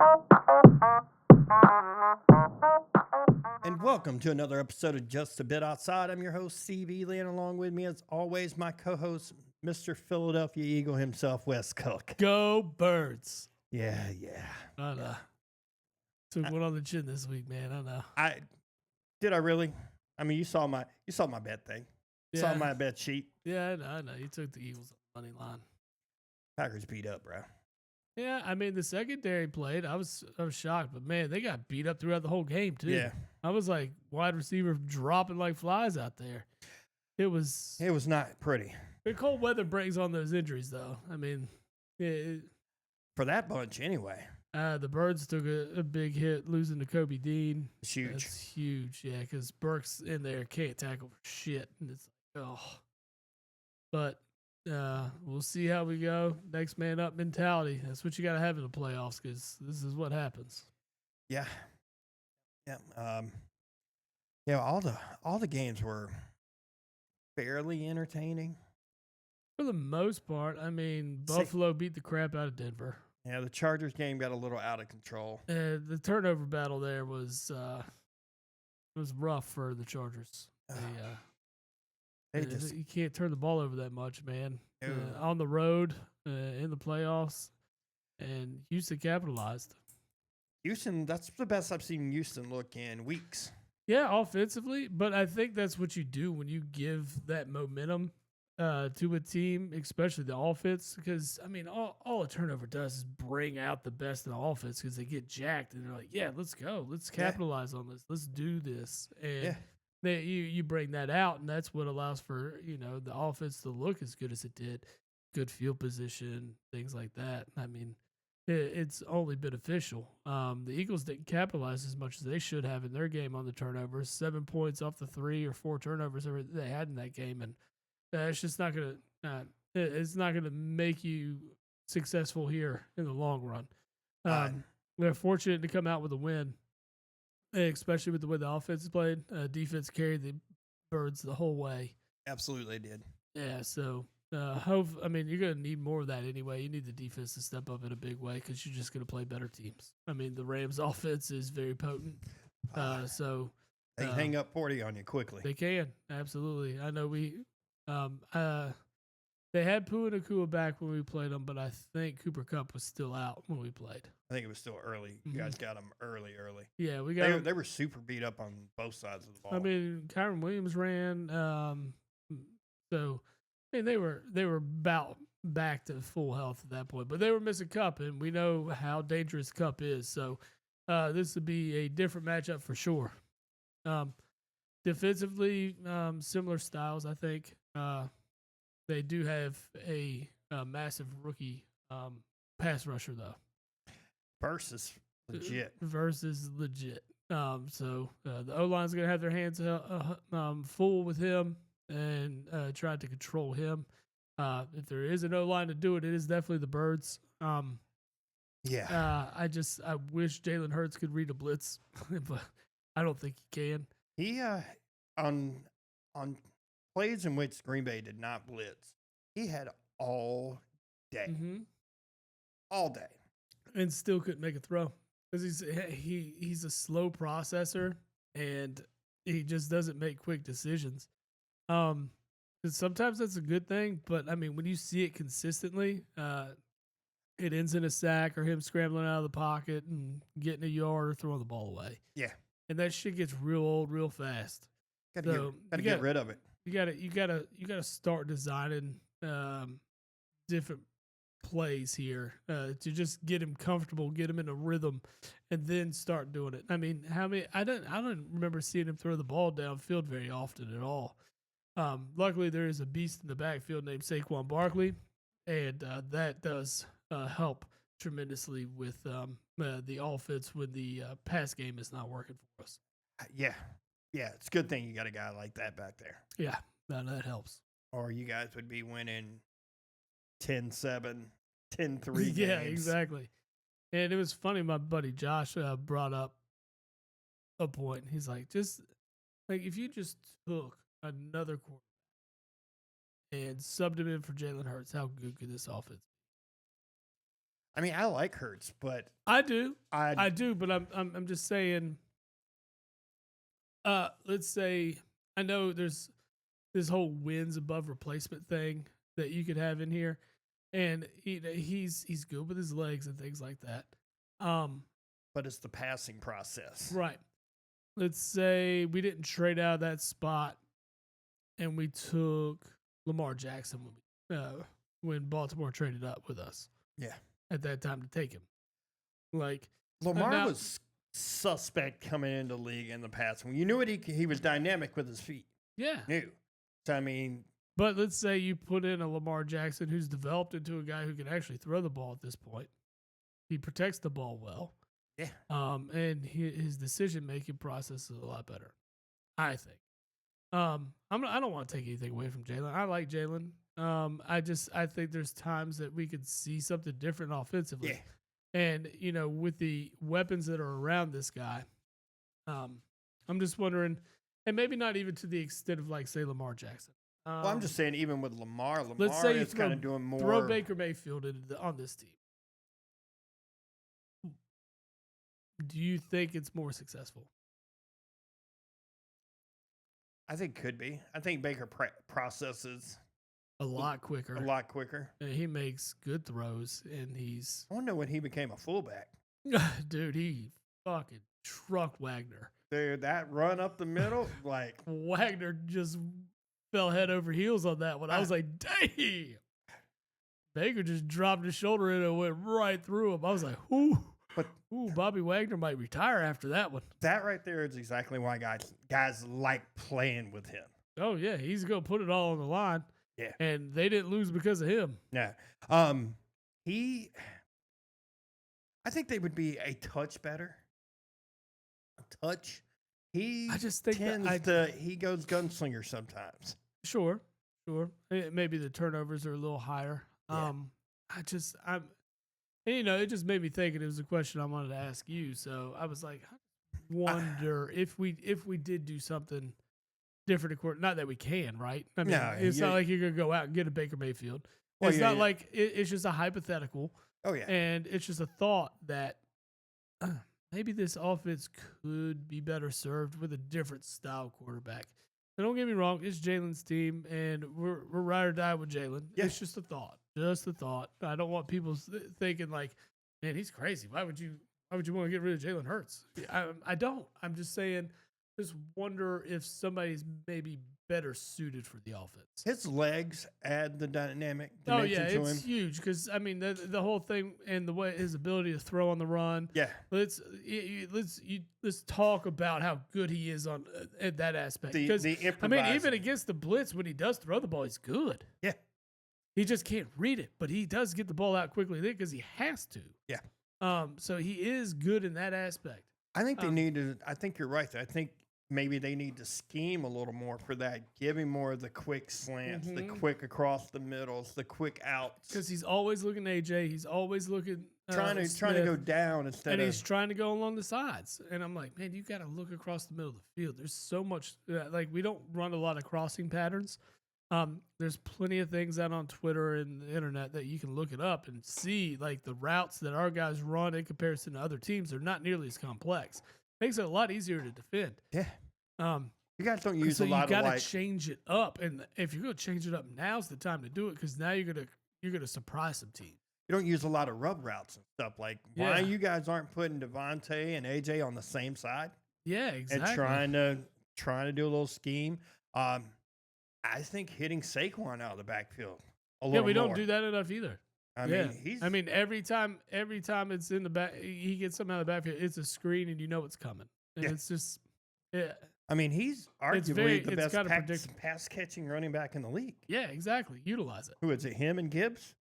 And welcome to another episode of Just a Bit Outside. I'm your host, Steve Ely, and along with me, as always, my co-host, Mr. Philadelphia Eagle himself, Wes Cook. Go Birds. Yeah. I know. Took one on the chin this week, man. I know. Did I really? I mean, you saw my bet thing. Yeah. Saw my bet sheet. Yeah, I know. You took the Eagles on the money line. Packers beat up, bro. Yeah, I mean the secondary played. I was shocked, but man, they got beat up throughout the whole game too. Yeah. I was like wide receiver dropping like flies out there. It was not pretty. the cold weather brings on those injuries, though. I mean, For that bunch, anyway. The Birds took a big hit losing to Kobe Dean. It's huge. That's huge, yeah, because Burks in there can't tackle for shit. And it's like, oh. But we'll see how we go. Next man up mentality. That's what you got to have in the playoffs because this is what happens. Yeah. All the games were fairly entertaining. For the most part, I mean, Buffalo beat the crap out of Denver. Yeah, the Chargers game got a little out of control. The turnover battle there was rough for the Chargers. You can't turn the ball over that much, man. On the road, in the playoffs, and Houston capitalized. Houston, that's the best I've seen Houston look in weeks. Yeah, offensively, but I think that's what you do when you give that momentum to a team, especially the offense, because, I mean, all a turnover does is bring out the best in the offense because they get jacked and they're like, yeah, let's go. Let's capitalize on this. Let's do this. And you bring that out, and that's what allows for, the offense to look as good as it did. Good field position, things like that. I mean, it's only beneficial. The Eagles didn't capitalize as much as they should have in their game on the turnovers. 7 points off the 3 or 4 turnovers they had in that game, and it's just not gonna. It's not gonna make you successful here in the long run. They're fortunate to come out with a win, especially with the way the offense played. Defense carried the Birds the whole way. Absolutely did. Yeah, so I mean, you're going to need more of that anyway. You need the defense to step up in a big way because you're just going to play better teams. I mean, the Rams' offense is very potent, so they hang up 40 on you quickly. They can, absolutely. I know they had Pua Nakua back when we played them, but I think Cooper Kupp was still out when we played. I think it was still early. You guys got them early. Yeah, we got. They were super beat up on both sides of the ball. I mean, Kyron Williams ran. So, I mean, they were about back to full health at that point, but they were missing Kupp, and we know how dangerous Kupp is. So, this would be a different matchup for sure. Defensively, similar styles, I think. They do have a massive rookie pass rusher, though. Versus legit. So the O-line's going to have their hands full with him and try to control him. If there is an O-line to do it, it is definitely the Birds. I wish Jalen Hurts could read a blitz, but I don't think he can. He on plays in which Green Bay did not blitz, he had all day, and still couldn't make a throw because he's a slow processor and he just doesn't make quick decisions. Sometimes that's a good thing, but I mean when you see it consistently, it ends in a sack or him scrambling out of the pocket and getting a yard or throwing the ball away. Yeah, and that shit gets real old real fast. Gotta get rid of it. You gotta start designing different plays here to just get him comfortable, get him in a rhythm, and then start doing it. I mean, I don't remember seeing him throw the ball downfield very often at all. Luckily, there is a beast in the backfield named Saquon Barkley, and that does help tremendously with the offense when the pass game is not working for us. Yeah, it's a good thing you got a guy like that back there. Yeah, that helps. Or you guys would be winning 10-7, 10-3 games. Yeah, exactly. And it was funny, my buddy Josh brought up a point. He's like, if you just took another quarterback and subbed him in for Jalen Hurts, how good could this offense I mean, I like Hurts, but I do. I I do, but I'm just saying. Let's say I know there's this whole wins above replacement thing that you could have in here, and he's good with his legs and things like that. but it's the passing process. Right. Let's say we didn't trade out of that spot, and we took Lamar Jackson when Baltimore traded up with us. Yeah. At that time to take him. Like Lamar was suspect coming into the league in the past. You knew he was dynamic with his feet. Yeah. Knew. So, I mean. But let's say you put in a Lamar Jackson who's developed into a guy who can actually throw the ball at this point. He protects the ball well. Yeah. And his decision-making process is a lot better, I think. I don't want to take anything away from Jalen. I like Jalen. I think there's times that we could see something different offensively. Yeah. And, with the weapons that are around this guy, I'm just wondering, and maybe not even to the extent of, like, say, Lamar Jackson. Well, I'm just saying, even with Lamar let's say is kind of doing more. Throw Baker Mayfield on this team. Do you think it's more successful? I think could be. I think Baker processes a lot quicker. And he makes good throws, and he's. I wonder when he became a fullback. Dude, he fucking trucked Wagner. Dude, that run up the middle, like Wagner just fell head over heels on that one. I was like, damn. Baker just dropped his shoulder in and went right through him. I was like, ooh. But Bobby Wagner might retire after that one. That right there is exactly why guys like playing with him. Oh yeah, he's gonna put it all on the line. Yeah, and they didn't lose because of him. Yeah, I think they would be a touch better. A touch. I just think he goes gunslinger sometimes. Sure. Maybe the turnovers are a little higher. Yeah. It just made me think, and it was a question I wanted to ask you. So I was like, I wonder if we did do something different. Not that we can, right? I mean, it's not like you're gonna go out and get a Baker Mayfield. It's not like it's just a hypothetical. Oh yeah, and it's just a thought that maybe this offense could be better served with a different style quarterback. And don't get me wrong, it's Jalen's team, and we're ride or die with Jalen. Yeah. It's just a thought. Just a thought. I don't want people thinking like, man, he's crazy. Why would you want to get rid of Jalen Hurts? I don't. I'm just saying, just wonder if somebody's maybe better suited for the offense. His legs add the dynamic dimension to him. It's huge because I mean the whole thing and the way his ability to throw on the run. Yeah. Let's talk about how good he is on at that aspect. Because I mean, even against the blitz, when he does throw the ball, he's good. Yeah. He just can't read it, but he does get the ball out quickly because he has to. Yeah. So he is good in that aspect. I think they need to. I think you're right. I think maybe they need to scheme a little more for that. Give him more of the quick slants, the quick across the middles, the quick outs. Because he's always looking at AJ. He's always looking trying to go down instead of. And he's trying to go along the sides. And I'm like, man, you got to look across the middle of the field. There's so much. We don't run a lot of crossing patterns. There's plenty of things out on Twitter and the internet that you can look it up and see, like the routes that our guys run in comparison to other teams. They're not nearly as complex. Makes it a lot easier to defend. Yeah. You guys don't use a lot of you got to change it up, and if you're going to change it up, now's the time to do it because now you're gonna surprise some teams. You don't use a lot of rub routes and stuff like why you guys aren't putting Devontae and AJ on the same side. Yeah, exactly. And trying to do a little scheme. I think hitting Saquon out of the backfield a little more. Yeah, we don't do that enough either. I mean, every time it's in the back, he gets something out of the backfield. It's a screen, and you know it's coming, and it's just I mean, he's arguably the best pass catching running back in the league. Yeah, exactly. Utilize it. Who is it? Him and Gibbs?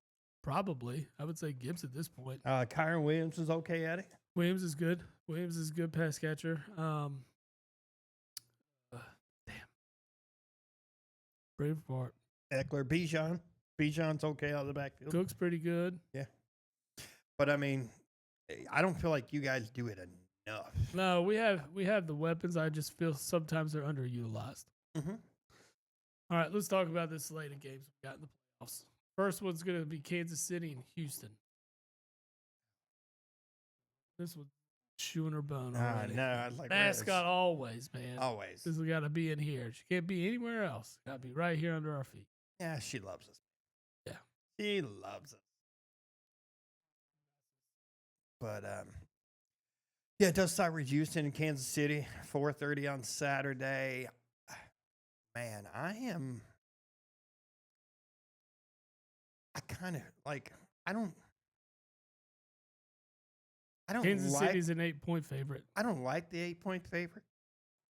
Probably. I would say Gibbs at this point. Kyron Williams is okay at it. Williams is good. Williams is a good pass catcher. Brave part. Eckler, Bijan. Bijan's okay out of the backfield. Cook's pretty good. Yeah. But I mean, I don't feel like you guys do it enough. No, we have the weapons. I just feel sometimes they're underutilized. Mm-hmm. All right, let's talk about this slate of games we got in the playoffs. First one's going to be Kansas City and Houston. This was chewing her bone already. No, I like mascot always, man. Always. This has got to be in here. She can't be anywhere else. Got to be right here under our feet. Yeah, she loves us. Yeah, she loves us. But yeah, it does start with Houston and Kansas City, 4:30 on Saturday. Man, I kind of like. I don't. Kansas City's an 8-point favorite. I don't like the 8-point favorite.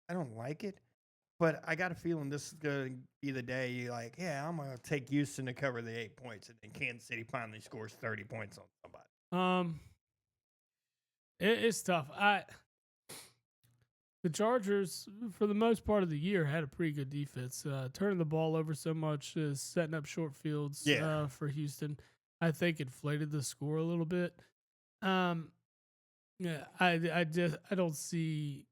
I don't like it, but I got a feeling this is going to be the day you're like, yeah, I'm going to take Houston to cover the 8 points, and then Kansas City finally scores 30 points on somebody. It's tough. The Chargers, for the most part of the year, had a pretty good defense. Turning the ball over so much, setting up short fields for Houston, I think inflated the score a little bit. Yeah, I don't see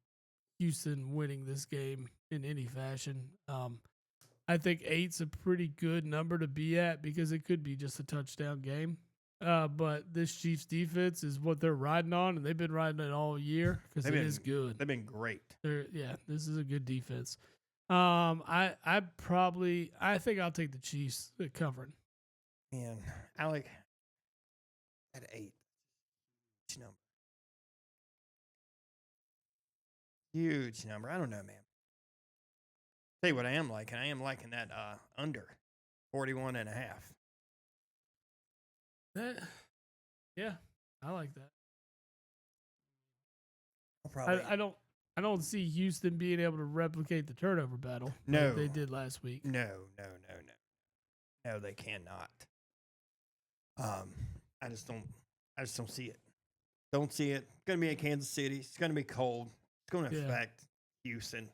Houston winning this game in any fashion. I think 8's a pretty good number to be at because it could be just a touchdown game. But this Chiefs defense is what they're riding on, and they've been riding it all year because it is good. They've been great. This is a good defense. I think I'll take the Chiefs covering. Man, I like at 8. Number. Huge number. I don't know, man. Tell you what I am liking. I am liking that under 41.5. Yeah, I like that. I don't see Houston being able to replicate the turnover battle like they did last week. No, they cannot. I just don't see it. Don't see it. It's going to be in Kansas City. It's going to be cold. It's going to affect Houston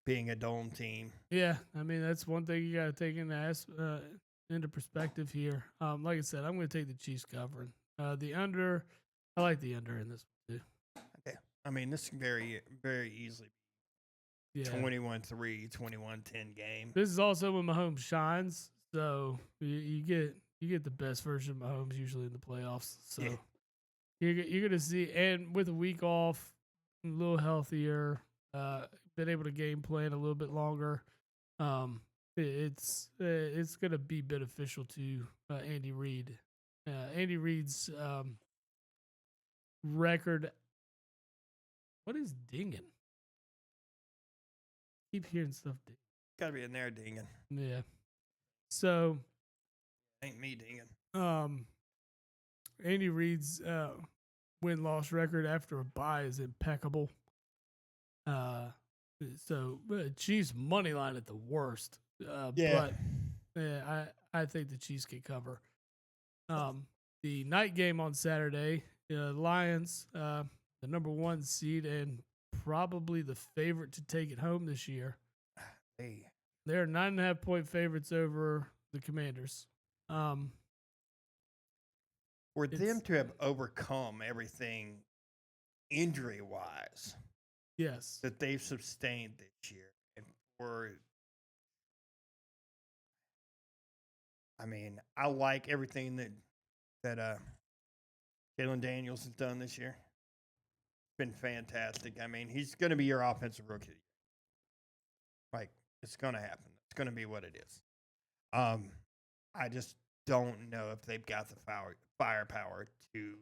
being a dome team. Yeah, I mean, that's one thing you got to take into perspective here. Like I said, I'm going to take the Chiefs covering. The under, I like the under in this one too. Okay. I mean, this can very, very easily be 21-3, 21-10 game. This is also when Mahomes shines, so you get the best version of Mahomes usually in the playoffs. So. Yeah. You're going to see, and with a week off, a little healthier, been able to game plan a little bit longer. It's going to be beneficial to Andy Reid. Andy Reid's record. What is dinging? Keep hearing stuff dinging. Got to be in there dinging. Yeah. So. Ain't me dinging. Andy Reid's win-loss record after a bye is impeccable. So Chiefs money line at the worst. But I think the Chiefs can cover. The night game on Saturday, Lions, the number 1 seed and probably the favorite to take it home this year. They're 9.5-point favorites over the Commanders. For them to have overcome everything injury-wise, yes, that they've sustained this year, and I like everything that Jalen Daniels has done this year. Been fantastic. I mean, he's going to be your offensive rookie. Like, it's going to happen. It's going to be what it is. I just don't know if they've got the firepower to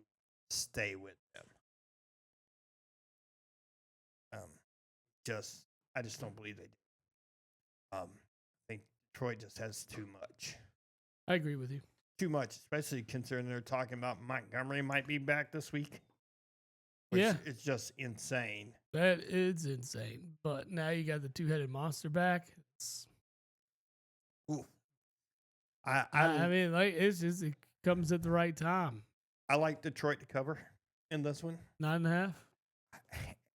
stay with them. I just don't believe they do. I think Detroit just has too much. I agree with you. Too much, especially considering they're talking about Montgomery might be back this week. It's just insane. That is insane. But now you got the two-headed monster back. I mean, like it comes at the right time. I like Detroit to cover in this one. 9.5.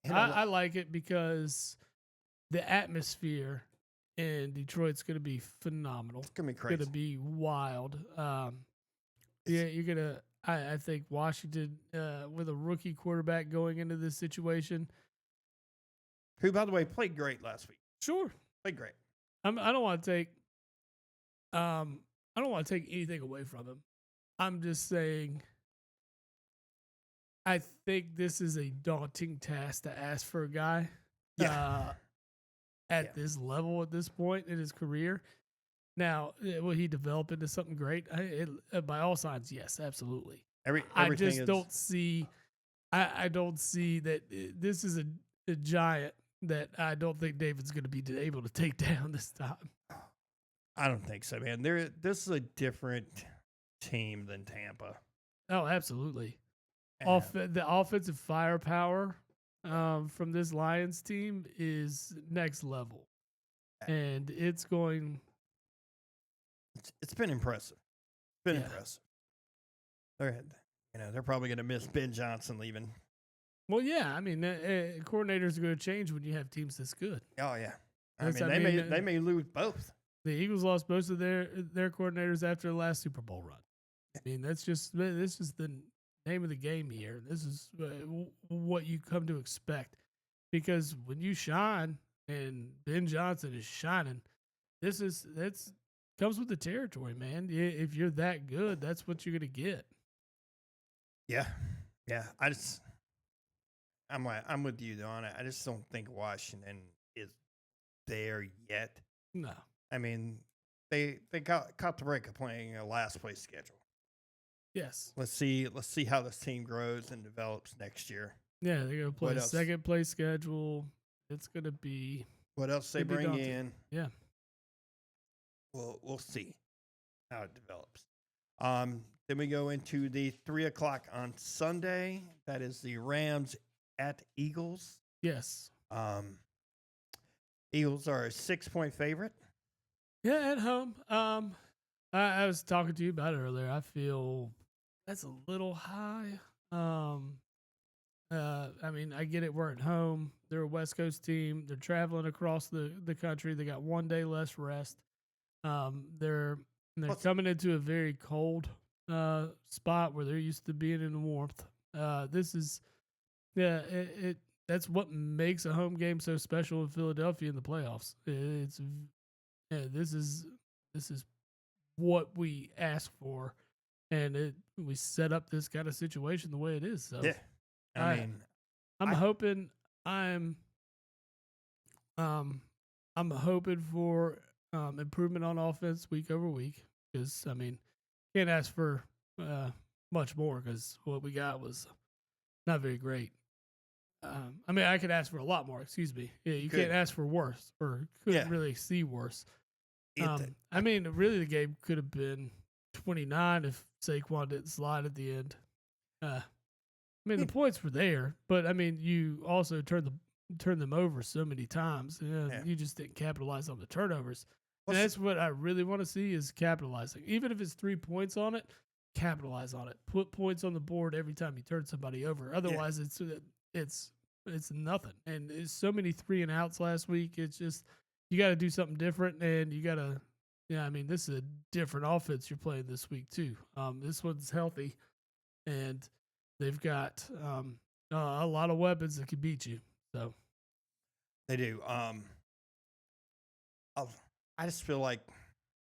I like it because the atmosphere in Detroit's going to be phenomenal. It's going to be crazy. It's going to be wild. You're going to. I think Washington, with a rookie quarterback going into this situation, who, by the way, played great last week. Sure, played great. I don't want to take. I don't want to take anything away from him. I'm just saying I think this is a daunting task to ask for a guy Yeah. at this level at this point in his career. Now, will he develop into something great? By all signs, yes, absolutely. I Everything just is. don't see. I don't see that this is a giant that I don't think David's going to be able to take down this time. I don't think so, man. This is a different team than Tampa. Oh, absolutely. The offensive firepower from this Lions team is next level, and it's going. It's been impressive. Impressive. They're probably going to miss Ben Johnson leaving. Well, yeah. I mean, coordinators are going to change when you have teams this good. Oh yeah. They may lose both. The Eagles lost most of their coordinators after the last Super Bowl run. I mean, this is the name of the game here. This is what you come to expect, because when you shine and Ben Johnson is shining, that's comes with the territory, man. If you're that good, that's what you're gonna get. Yeah. I'm with you on it. I just don't think Washington is there yet. No. I mean, they caught the break of playing a last place schedule. Yes. Let's see how this team grows and develops next year. Yeah, they're gonna play a second place schedule. It's gonna be what else they bring in. Yeah. We'll see how it develops. Then we go into the 3:00 on Sunday. That is the Rams at Eagles. Yes. Eagles are a 6-point favorite. Yeah, at home. I was talking to you about it earlier. I feel that's a little high. I mean, I get it. We're at home. They're a West Coast team. They're traveling across the country. They got 1 day less rest. They're coming into a very cold spot where they're used to being in the warmth. This is that's what makes a home game so special in Philadelphia in the playoffs. This is what we ask for, and we set up this kind of situation the way it is. So yeah, I'm hoping for improvement on offense week over week, because I mean, can't ask for much more, because what we got was not very great. I mean, I could ask for a lot more. Excuse me. Yeah, you can't ask for worse, or couldn't really see worse. I mean, really, the game could have been 29 if Saquon didn't slide at the end. I mean, the points were there, but I mean, you also turned them over so many times. You just didn't capitalize on the turnovers. And that's what I really want to see, is capitalizing. Even if it's 3 points on it, capitalize on it. Put points on the board every time you turn somebody over. Otherwise, it's nothing. And it's so many 3 and outs last week. It's just, you got to do something different, and you got to. Yeah, I mean, this is a different offense you're playing this week too. This one's healthy, and they've got a lot of weapons that can beat you. So they do. I just feel like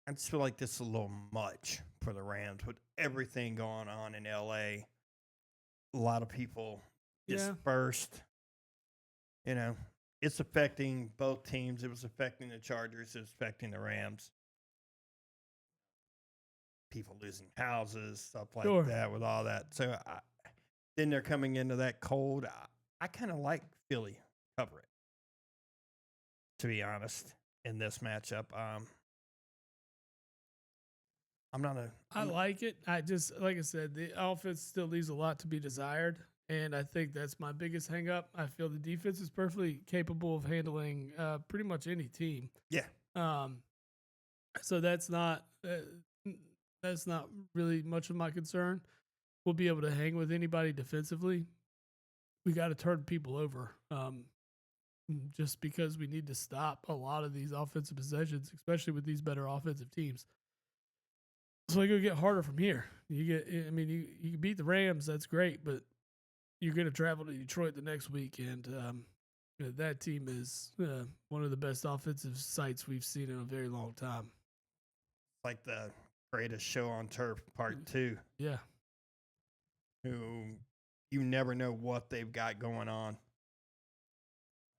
this is a little much for the Rams with everything going on in LA. A lot of people dispersed. It's affecting both teams. It was affecting the Chargers. It's affecting the Rams. People losing houses, stuff like that, with all that. So then they're coming into that cold. I kind of like Philly cover it, to be honest, in this matchup. I like it. I just, like I said, the offense still leaves a lot to be desired, and I think that's my biggest hang up. I feel the defense is perfectly capable of handling pretty much any team. Yeah. So that's not really much of my concern. We'll be able to hang with anybody defensively. We got to turn people over, just because we need to stop a lot of these offensive possessions, especially with these better offensive teams. So it's going to get harder from here. You beat the Rams, that's great, but you're going to travel to Detroit the next week, and that team is one of the best offensive sites we've seen in a very long time. Like the Greatest Show on Turf Part 2. Yeah. Who you never know what they've got going on.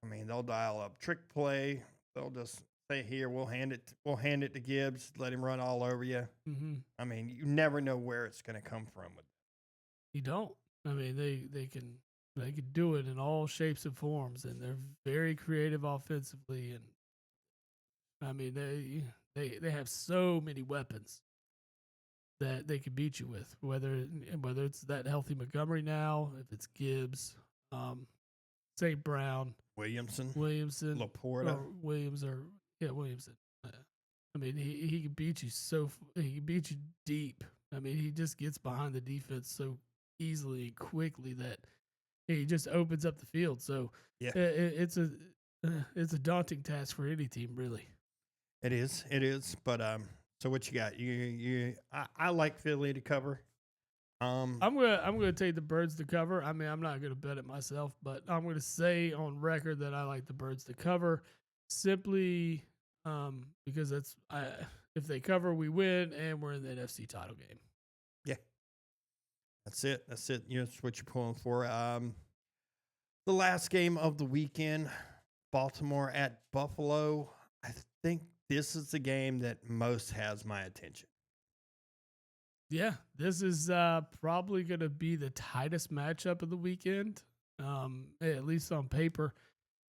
I mean, they'll dial up trick play. They'll just say, "Here, we'll hand it to Gibbs. Let him run all over you." Mm-hmm. I mean, you never know where it's going to come from. You don't. I mean, they can do it in all shapes and forms, and they're very creative offensively. And I mean, they have so many weapons that they can beat you with. Whether it's that healthy Montgomery now, if it's Gibbs, St. Brown, Williamson, Laporta, or Williamson. I mean, he can beat you he can beat you deep. I mean, he just gets behind the defense so easily and quickly that he just opens up the field. So yeah, it's a daunting task for any team, really. It is. But so what you got? I like Philly to cover. I'm gonna take the Birds to cover. I mean, I'm not gonna bet it myself, but I'm gonna say on record that I like the Birds to cover, simply because if they cover, we win, and we're in the NFC title game. Yeah, that's it. That's what you're pulling for. The last game of the weekend, Baltimore at Buffalo. I think this is the game that most has my attention. Yeah, this is probably going to be the tightest matchup of the weekend, at least on paper.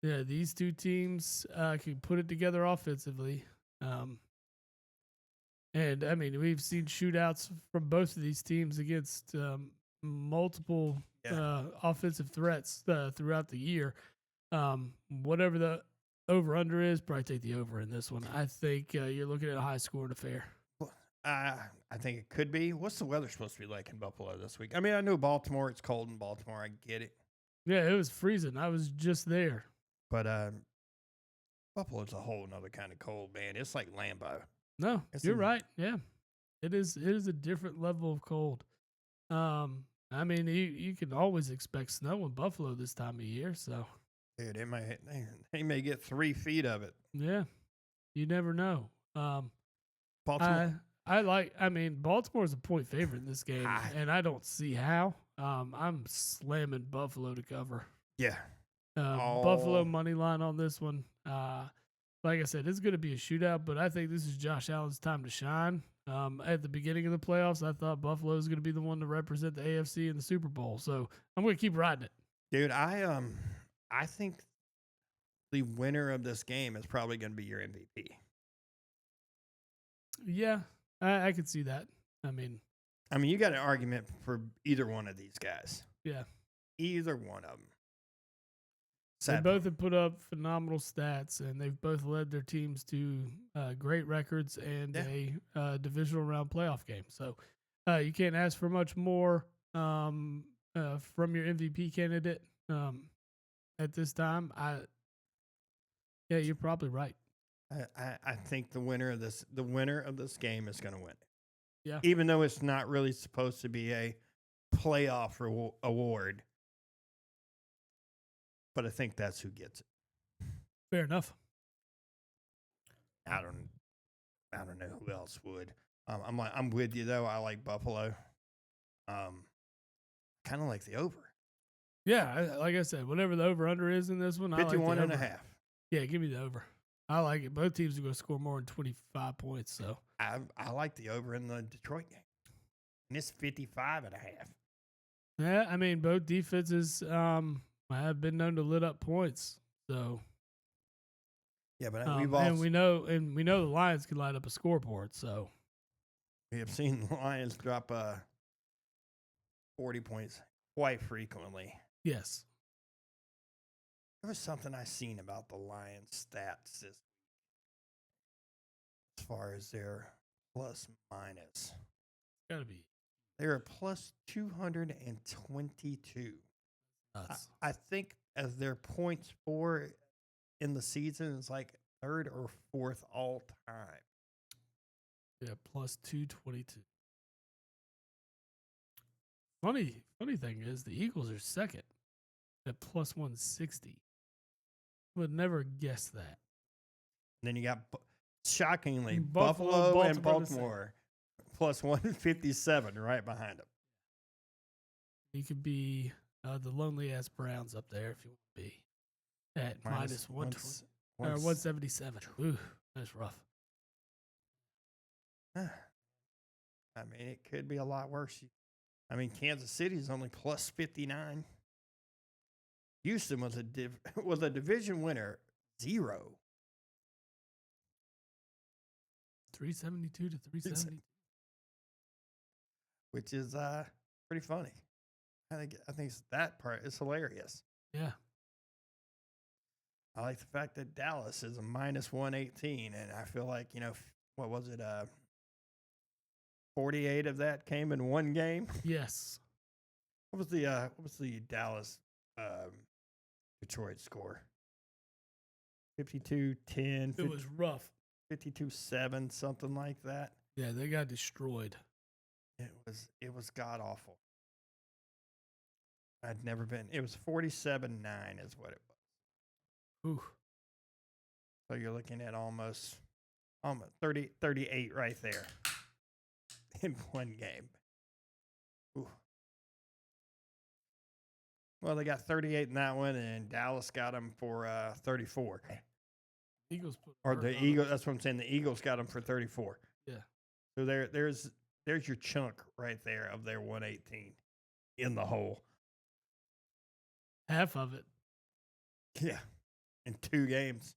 Yeah, these two teams can put it together offensively. And, I mean, we've seen shootouts from both of these teams against multiple offensive threats throughout the year. Whatever the over-under is, probably take the over in this one. I think you're looking at a high-scoring affair. I think it could be. What's the weather supposed to be like in Buffalo this week? I mean, I know Baltimore. It's cold in Baltimore. I get it. Yeah, it was freezing. I was just there. But Buffalo's a whole nother kind of cold, man. It's like Lambeau. No, you're right. Yeah, it is. It is a different level of cold. I mean, you can always expect snow in Buffalo this time of year. So, dude, they may get 3 feet of it. Yeah, you never know. Baltimore. I mean, Baltimore's a point favorite in this game, and I don't see how. I'm slamming Buffalo to cover. Yeah. Buffalo money line on this one. Like I said, it's going to be a shootout, but I think this is Josh Allen's time to shine. At the beginning of the playoffs, I thought Buffalo was going to be the one to represent the AFC in the Super Bowl, so I'm going to keep riding it. Dude, I think the winner of this game is probably going to be your MVP. Yeah, I could see that. I mean, you got an argument for either one of these guys. Yeah. Either one of them. They both have put up phenomenal stats, and they've both led their teams to great records and a divisional round playoff game. So you can't ask for much more from your MVP candidate at this time. Yeah, you're probably right. I think the winner of this game is going to win. Yeah. Even though it's not really supposed to be a playoff award, but I think that's who gets it. Fair enough. I don't know who else would. I'm with you though. I like Buffalo. Kind of like the over. Yeah, like I said, whatever the over under is in this one, 51 and a half. Yeah, give me the over. I like it. Both teams are going to score more than 25 points. So I like the over in the Detroit game. And it's 55 and a half. Yeah, I mean, both defenses have been known to lit up points. So yeah, but we know the Lions can light up a scoreboard. So we have seen the Lions drop 40 points quite frequently. Yes. There was something I seen about the Lions stats as far as their plus minus. It's gotta be. They're plus 222. I think as their points for in the season is like 3rd or 4th all time. Yeah, plus 222. Funny thing is the Eagles are second at plus 160. Would never guess that. And then you got, shockingly, Buffalo and Baltimore plus 157 right behind them. He could be the lonely ass Browns up there if you want to be at minus 120 or 177. Ooh, that's rough. I mean, it could be a lot worse. I mean, Kansas City is only plus 59. Houston was a division winner, 0. 372 to 370, which is pretty funny. I think that part is hilarious. Yeah. I like the fact that Dallas is a minus 118, and I feel like, what was it? 48 of that came in one game. Yes. What was the Dallas Detroit score? 52-10. It was rough. 52-7, something like that. Yeah, they got destroyed. It was god awful. I'd never been. It was 47-9 is what it was. Ooh. So you're looking at almost 38 right there in one game. Ooh. Well, they got 38 in that one, and Dallas got them for 34. Eagles That's what I'm saying. The Eagles got them for 34. Yeah. So there's your chunk right there of their 118 in the hole. Half of it. Yeah. In 2 games.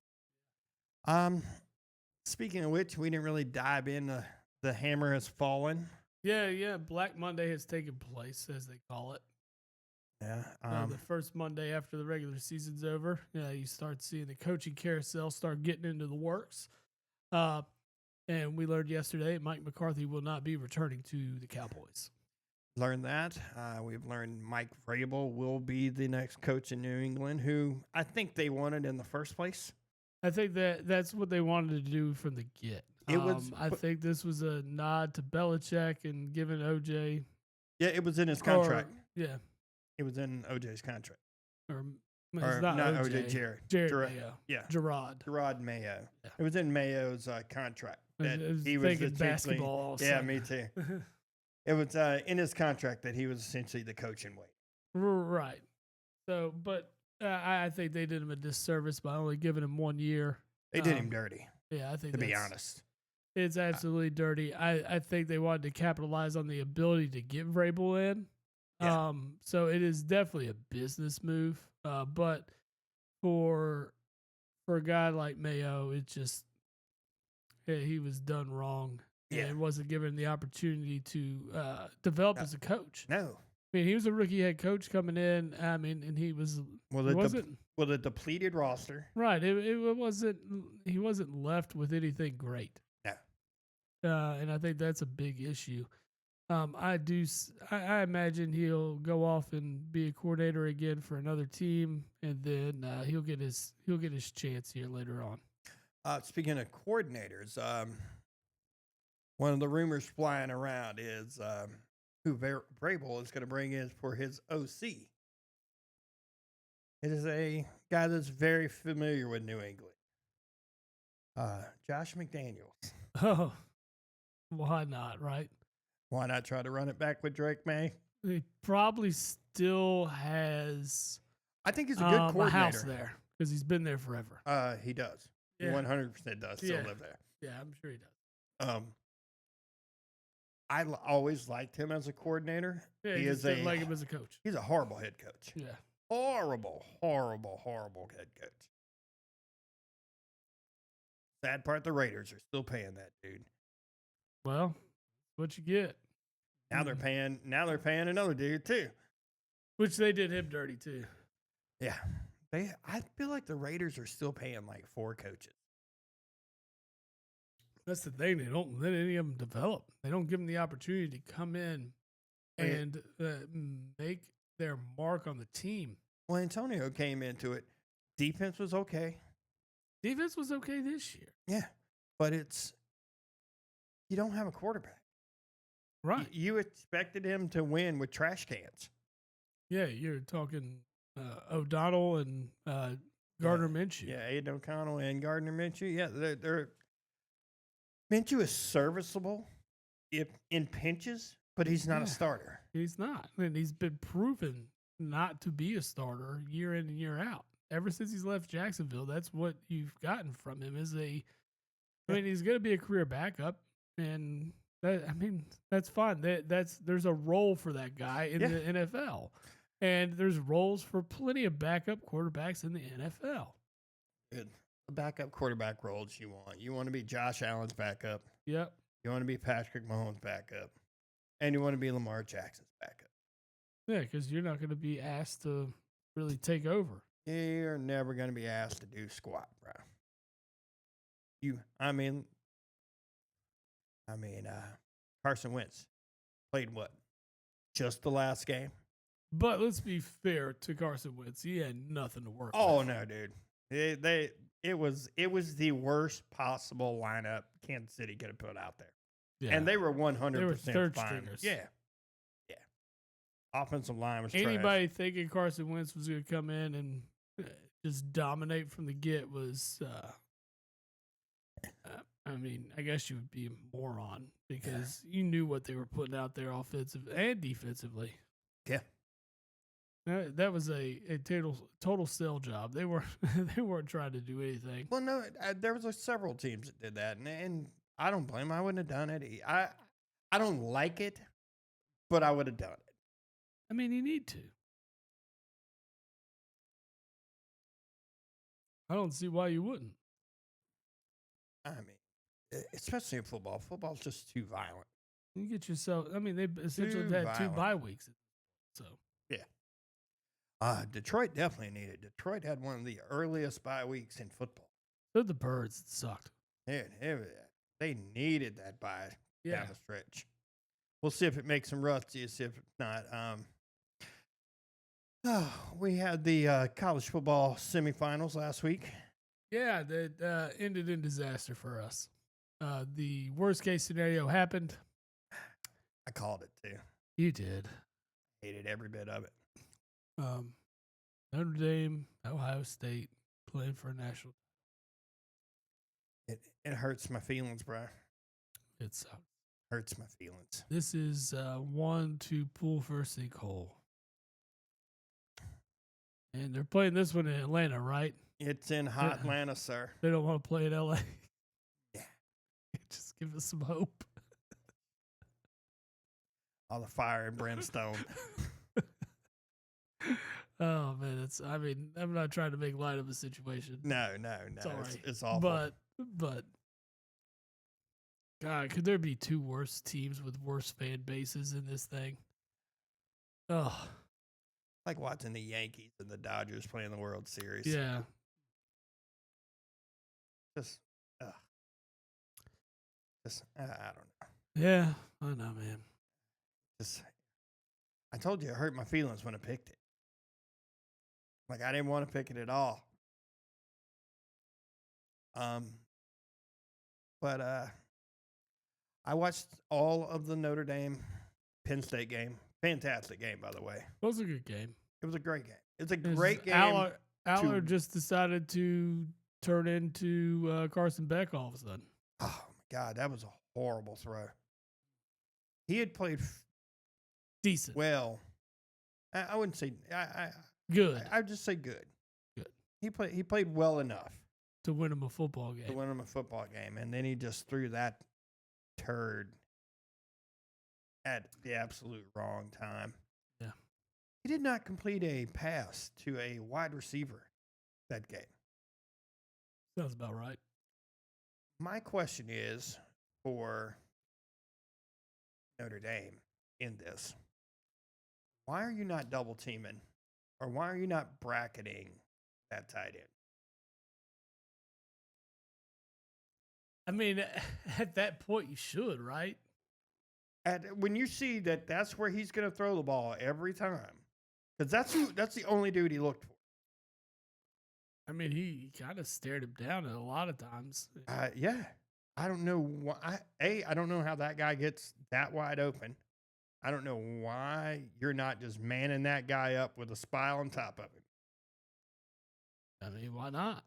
Speaking of which, we didn't really dive into the hammer has fallen. Yeah. Black Monday has taken place, as they call it. Yeah. The first Monday after the regular season's over, you start seeing the coaching carousel start getting into the works. And we learned yesterday Mike McCarthy will not be returning to the Cowboys. Learned that. We've learned Mike Vrabel will be the next coach in New England, who I think they wanted in the first place. I think that's what they wanted to do from the get. I think this was a nod to Belichick and giving OJ. Yeah, it was in his contract. Yeah. It was in OJ's contract. Or not OJ. Jared Mayo. Yeah. Gerard Mayo. Yeah. It was in Mayo's contract. That he was basketball. Yeah, me too. It was in his contract that he was essentially the coach in wait. Right. So, but I think they did him a disservice by only giving him 1 year. They did him dirty. Yeah, I think to be honest. It's absolutely dirty. I think they wanted to capitalize on the ability to get Vrabel in. Yeah. So it is definitely a business move. But for a guy like Mayo, it just he was done wrong. Yeah. And wasn't given the opportunity to develop as a coach. No. I mean, he was a rookie head coach coming in. I mean, and he was with a depleted roster. Right. It wasn't. He wasn't left with anything great. No. And I think that's a big issue. I imagine he'll go off and be a coordinator again for another team, and then he'll get his chance here later on. Speaking of coordinators, one of the rumors flying around is who Vrabel is going to bring in for his OC. It is a guy that's very familiar with New England. Josh McDaniels. Oh, why not, right? Why not try to run it back with Drake May? He probably still has. I think he's a good coordinator. A house there because he's been there forever. He does. Yeah. 100% does still live there. Yeah, I'm sure he does. I always liked him as a coordinator. Yeah, he didn't like him as a coach. He's a horrible head coach. Yeah. Horrible head coach. Sad part, the Raiders are still paying that dude. Well, what you get. Now they're paying another dude too. Which they did him dirty too. Yeah. I feel like the Raiders are still paying like 4 coaches. That's the thing. They don't let any of them develop. They don't give them the opportunity to come in and make their mark on the team. Well, Antonio came into it. Defense was okay. Defense was okay this year. Yeah. But you don't have a quarterback. Right. You expected him to win with trash cans. Yeah, you're talking O'Donnell and Gardner Minshew. Yeah, Aiden O'Connell and Gardner Minshew. Yeah, they're Minshew is serviceable if in pinches, But he's not a starter. He's not. And he's been proven not to be a starter year in and year out. Ever since he's left Jacksonville, that's what you've gotten from him is I mean, he's going to be a career backup, and that's fine. There's a role for that guy in the NFL. And there's roles for plenty of backup quarterbacks in the NFL. Good. The backup quarterback roles you want. You want to be Josh Allen's backup. Yep. You want to be Patrick Mahomes' backup. And you want to be Lamar Jackson's backup. Yeah, because you're not going to be asked to really take over. You're never going to be asked to do squat, bro. Carson Wentz played what? Just the last game? But let's be fair to Carson Wentz. He had nothing to work with. Oh, no, dude. It was the worst possible lineup Kansas City could have put out there. Yeah. And they were 100% fine. Stringers. Yeah. Yeah. Offensive line was Anybody thinking Carson Wentz was going to come in and just dominate from the get was, I guess you would be a moron because you knew what they were putting out there offensive and defensively. Yeah. That was a total sell job. They weren't trying to do anything. Well, no, there was several teams that did that, and I don't blame them. I wouldn't have done it. I don't like it, but I would have done it. I mean, you need to. I don't see why you wouldn't. I mean, especially in football. Football's just too violent. You get yourself. I mean, they essentially had 2 bye weeks, so yeah. Detroit definitely needed. Detroit had one of the earliest bye weeks in football. So the Birds, it sucked. They needed that bye down the stretch. We'll see if it makes them rusty. See if it's not. We had the college football semifinals last week. Yeah, that ended in disaster for us. The worst case scenario happened. I called it too. You did. Hated every bit of it. Notre Dame, Ohio State playing for a national. It hurts my feelings, bro. It sucks. Hurts my feelings. This is one to pull for a sinkhole. And they're playing this one in Atlanta, right? It's in hot Atlanta, sir. They don't want to play in LA. Yeah. Just give us some hope. All the fire and brimstone. Oh, man. I'm not trying to make light of the situation. No. It's all right. It's awful. But, God, could there be 2 worse teams with worse fan bases in this thing? Oh. Like watching the Yankees and the Dodgers playing the World Series. Yeah. I don't know. Yeah, I know, man. I told you it hurt my feelings when I picked it. Like, I didn't want to pick it at all. But I watched all of the Notre Dame Penn State game. Fantastic game, by the way. It was a good game. It was a great game. It's a great game. Aller just decided to turn into Carson Beck all of a sudden. Oh, my God. That was a horrible throw. He had played decent. Well, I wouldn't say good. I'd just say good. Good. He played well enough to win him a football game. And then he just threw that turd at the absolute wrong time. Yeah. He did not complete a pass to a wide receiver that game. Sounds about right. My question is for Notre Dame in this. Why are you not double teaming or why are you not bracketing that tight end? I mean, at that point you should, right? When you see that that's where he's going to throw the ball every time. Because that's the only dude he looked for. I mean, he kind of stared him down a lot of times. Yeah. I don't know why. I don't know how that guy gets that wide open. I don't know why you're not just manning that guy up with a spy on top of him. I mean, why not?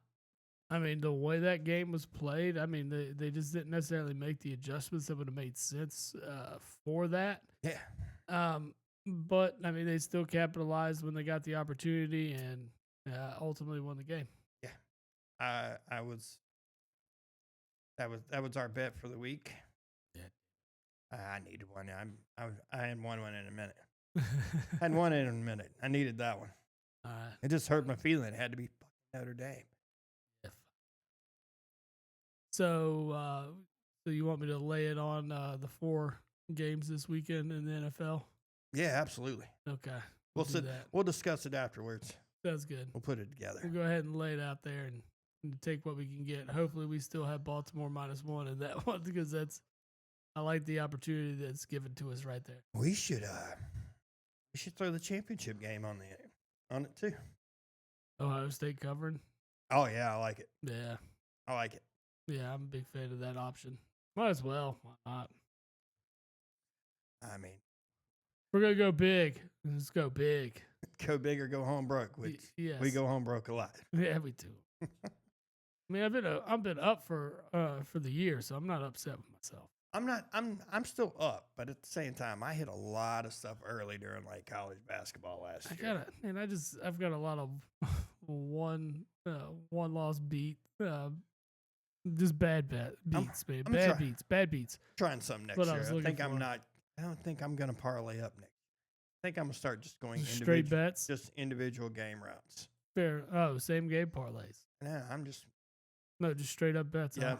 I mean, the way that game was played, I mean, they just didn't necessarily make the adjustments that would have made sense for that. Yeah. But I mean, they still capitalized when they got the opportunity and ultimately won the game. Yeah. That was our bet for the week. Yeah. I needed one. I hadn't won one in a minute. Hadn't won it in a minute. I needed that one. It just hurt my feeling. It had to be Notre Dame. So, so you want me to lay it on the 4 games this weekend in the NFL? Yeah, absolutely. Okay. We'll discuss it afterwards. That's good. We'll put it together. We'll go ahead and lay it out there and take what we can get. Hopefully, we still have Baltimore -1 in that one because I like the opportunity that's given to us right there. We should throw the championship game on it too. Ohio State covering. Oh yeah, I like it. Yeah, I like it. Yeah, I'm a big fan of that option. Might as well. Why not? I mean, we're gonna go big. Let's go big. Go big or go home broke. Which yes. We go home broke a lot. Yeah, we do. I mean, I've been up for the year, so I'm not upset with myself. I'm still up, but at the same time, I hit a lot of stuff early during like college basketball last year. I've got a lot of one loss beat. Just bad beats, man. Bad beats. Trying something next year. I don't think I'm gonna parlay up next. I think I'm gonna start just going straight bets, just individual game routes. Fair. Oh, same game parlays. Nah, just straight up bets. Yeah,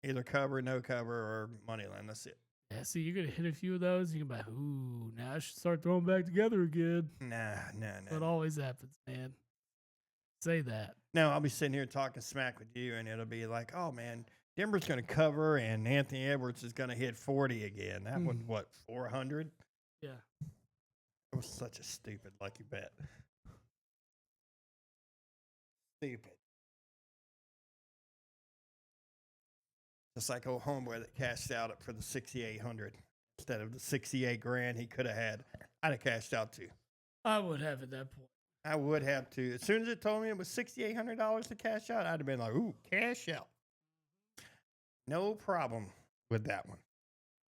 either cover, no cover, or money line. That's it. Yeah, see, you're gonna hit a few of those. You can be like, ooh, now I should start throwing back together again. Nah. That always happens, man. Say that. No, I'll be sitting here talking smack with you, and it'll be like, oh man, Denver's gonna cover, and Anthony Edwards is gonna hit 40 again. That was what, 400? Yeah. It was such a stupid lucky bet. Stupid. Just like old homeboy that cashed out for the 6,800 instead of the 68 grand he could have had. I'd have cashed out too. I would have at that point. I would have to. As soon as it told me it was $6,800 to cash out, I'd have been like, ooh, cash out. No problem with that one.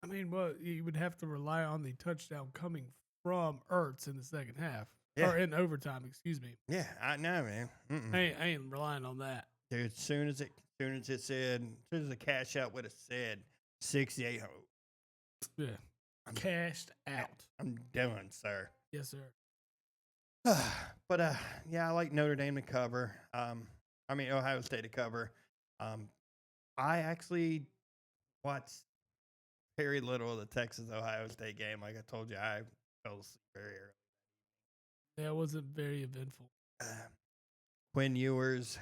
I mean, well, you would have to rely on the touchdown coming from Ertz in the second half. Yeah. Or in overtime, excuse me. Yeah, I know, man. I ain't relying on that. Dude, as soon as the cash out would have said 6,800. Yeah. Cashed out. I'm done, sir. Yes, sir. But yeah, I like Notre Dame to cover. Ohio State to cover. I actually watched very little of the Texas-Ohio State game. Like I told you, I fell asleep very early. Yeah, it wasn't very eventful. Quinn Ewers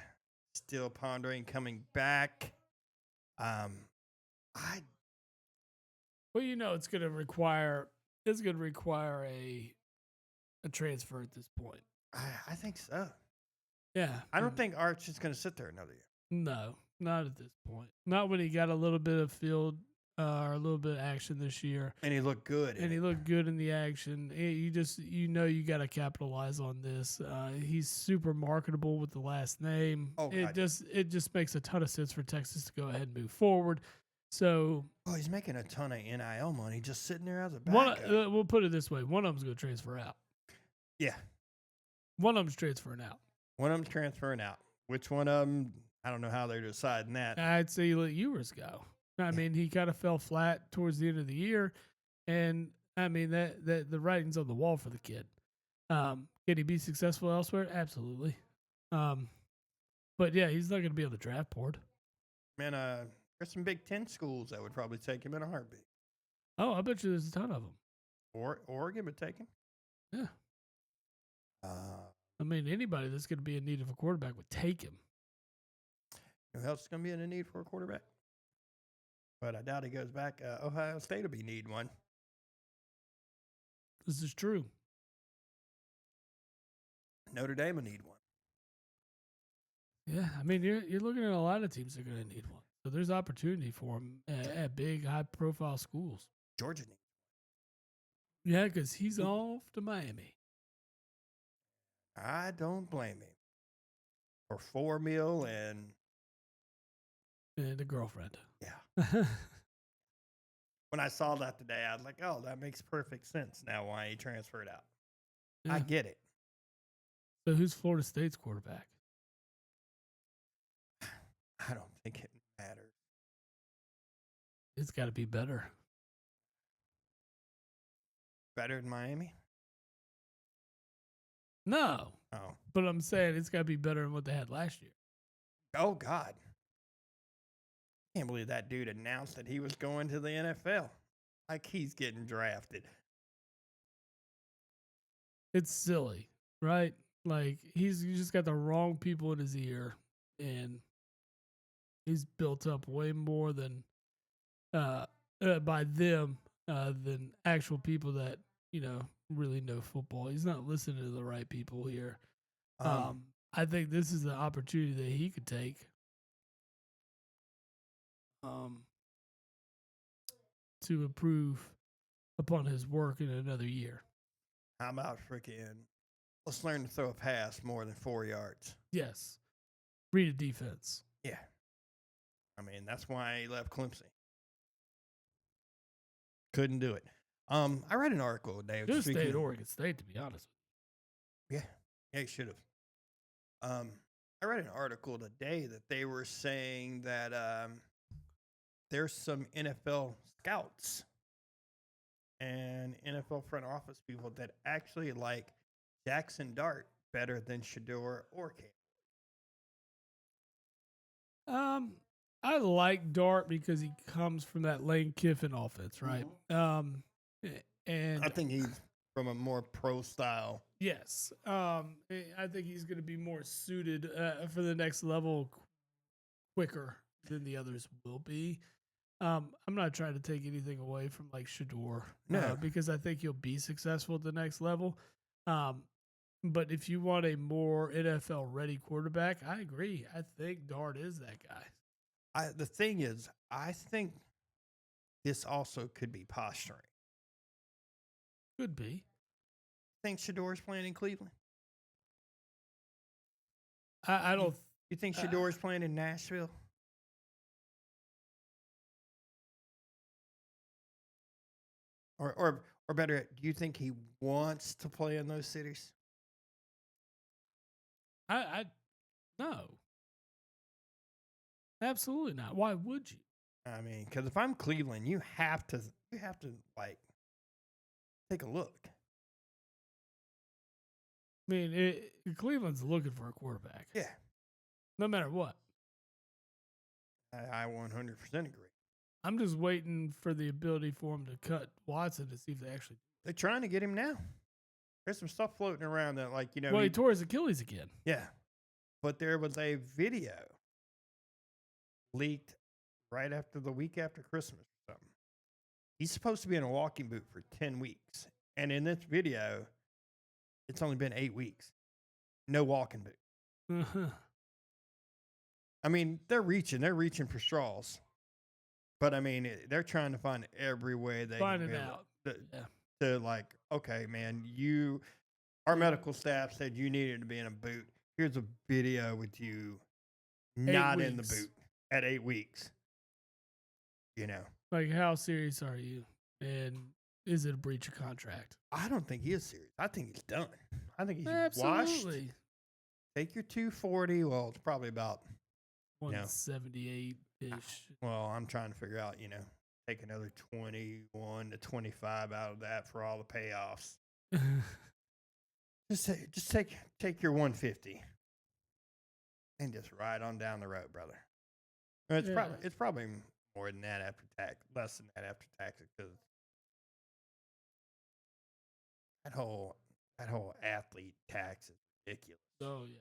still pondering coming back. Well, you know, it's going to require a transfer at this point. I think so. Yeah. I don't think Arch is going to sit there another year. No, not at this point. Not when he got a little bit of field or a little bit of action this year. And he looked good. He looked good in the action. You got to capitalize on this. He's super marketable with the last name. Oh, it just makes a ton of sense for Texas to go ahead and move forward. So, he's making a ton of NIL money just sitting there as a backup. We'll put it this way: one of them's going to transfer out. Yeah, one of them's transferring out. Which one of them? I don't know how they're deciding that. I'd say you let Ewers go. I mean, he kind of fell flat towards the end of the year, and I mean that the writing's on the wall for the kid. Can he be successful elsewhere? Absolutely. But yeah, he's not going to be on the draft board. Man, there's some Big Ten schools that would probably take him in a heartbeat. Oh, I bet you there's a ton of them. Oregon would take him. Yeah. I mean, anybody that's going to be in need of a quarterback would take him. Who else is going to be in need for a quarterback? But I doubt he goes back. Ohio State will be need one. This is true. Notre Dame will need one. Yeah, I mean, you're looking at a lot of teams that are going to need one. So there's opportunity for them at big, high-profile schools. Georgia needs one. Yeah, because he's off to Miami. I don't blame him. For $4 million and and a girlfriend. Yeah. When I saw that today, I was like, oh, that makes perfect sense now why he transferred out. Yeah. I get it. So who's Florida State's quarterback? I don't think it matters. It's got to be better. Better than Miami? No. Oh. But I'm saying it's got to be better than what they had last year. Oh, God. I can't believe that dude announced that he was going to the NFL. Like he's getting drafted. It's silly, right? Like he's just got the wrong people in his ear, and he's built up way more than by them than actual people that really know football. He's not listening to the right people here. I think this is the opportunity that he could take. To improve upon his work in another year. How about freaking let's learn to throw a pass more than 4 yards? Yes. Read a defense. Yeah. I mean, that's why he left Clemson. Couldn't do it. I read an article today. Should have stayed at Oregon State, to be honest. Yeah. Yeah, he should have. I read an article today that they were saying that there's some NFL scouts and NFL front office people that actually like Jackson Dart better than Shedeur or Cam. I like Dart because he comes from that Lane Kiffin offense, right? Mm-hmm. And I think he's from a more pro style. Yes. I think he's going to be more suited for the next level quicker than the others will be. I'm not trying to take anything away from like Shedeur, because I think he'll be successful at the next level. But if you want a more NFL ready quarterback, I agree. I think Dart is that guy. The thing is, I think this also could be posturing. Could be. Think Shedeur's playing in Cleveland? I don't. You think Shedeur's playing in Nashville? Or better, do you think he wants to play in those cities? I no. Absolutely not. Why would you? I mean, because if I'm Cleveland, you have to like take a look. I mean, Cleveland's looking for a quarterback. Yeah. No matter what. I 100% agree. I'm just waiting for the ability for him to cut Watson to see if they actually. They're trying to get him now. There's some stuff floating around that, like, Well, he tore his Achilles again. Yeah. But there was a video leaked right after the week after Christmas or something. He's supposed to be in a walking boot for 10 weeks. And in this video, it's only been 8 weeks. No walking boot. Uh-huh. I mean, they're reaching for straws. But, I mean, they're trying to find every way they find it out. To like, okay, man, our medical staff said you needed to be in a boot. Here's a video with you not in the boot at 8 weeks. Like, how serious are you? And is it a breach of contract? I don't think he is serious. I think he's done. I think he's Absolutely. washed. Take your 240. Well, it's probably about 178-ish. Well, I'm trying to figure out, take another 21 to 25 out of that for all the payoffs. Just take your 150 and just ride on down the road, brother. It's probably more than that after tax, less than that after taxes, because that whole athlete tax is ridiculous. Oh yeah,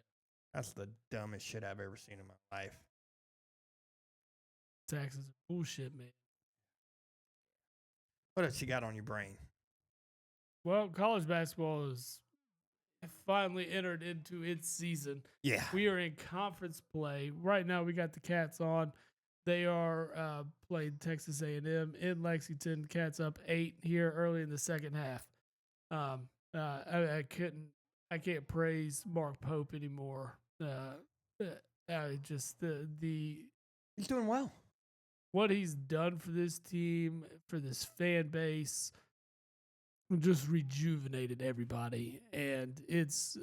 that's the dumbest shit I've ever seen in my life. Taxes are bullshit, man. What else you got on your brain? Well, college basketball is finally entered into its season. Yeah. We are in conference play. Right now we got the Cats on. They are playing Texas A&M in Lexington. Cats up 8 here early in the second half. I can't praise Mark Pope anymore. Just the He's doing well. What he's done for this team, for this fan base, just rejuvenated everybody, and it's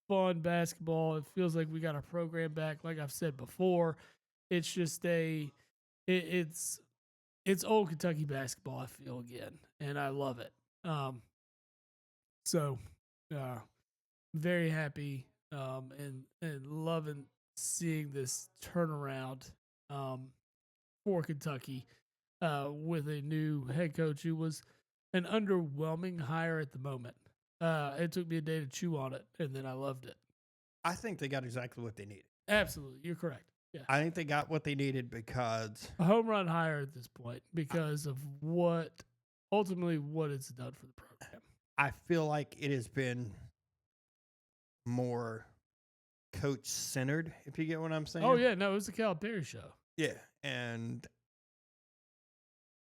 fun basketball. It feels like we got our program back. Like I've said before, it's just it's old Kentucky basketball. I feel again, and I love it. So, very happy and loving seeing this turnaround for Kentucky with a new head coach who was an underwhelming hire at the moment. It took me a day to chew on it, and then I loved it. I think they got exactly what they needed. Absolutely, you're correct. Yeah, I think they got what they needed because a home run hire at this point because of what it's done for the program. I feel like it has been more coach centered, if you get what I'm saying. Oh yeah, no, it was the Calipari show. Yeah, and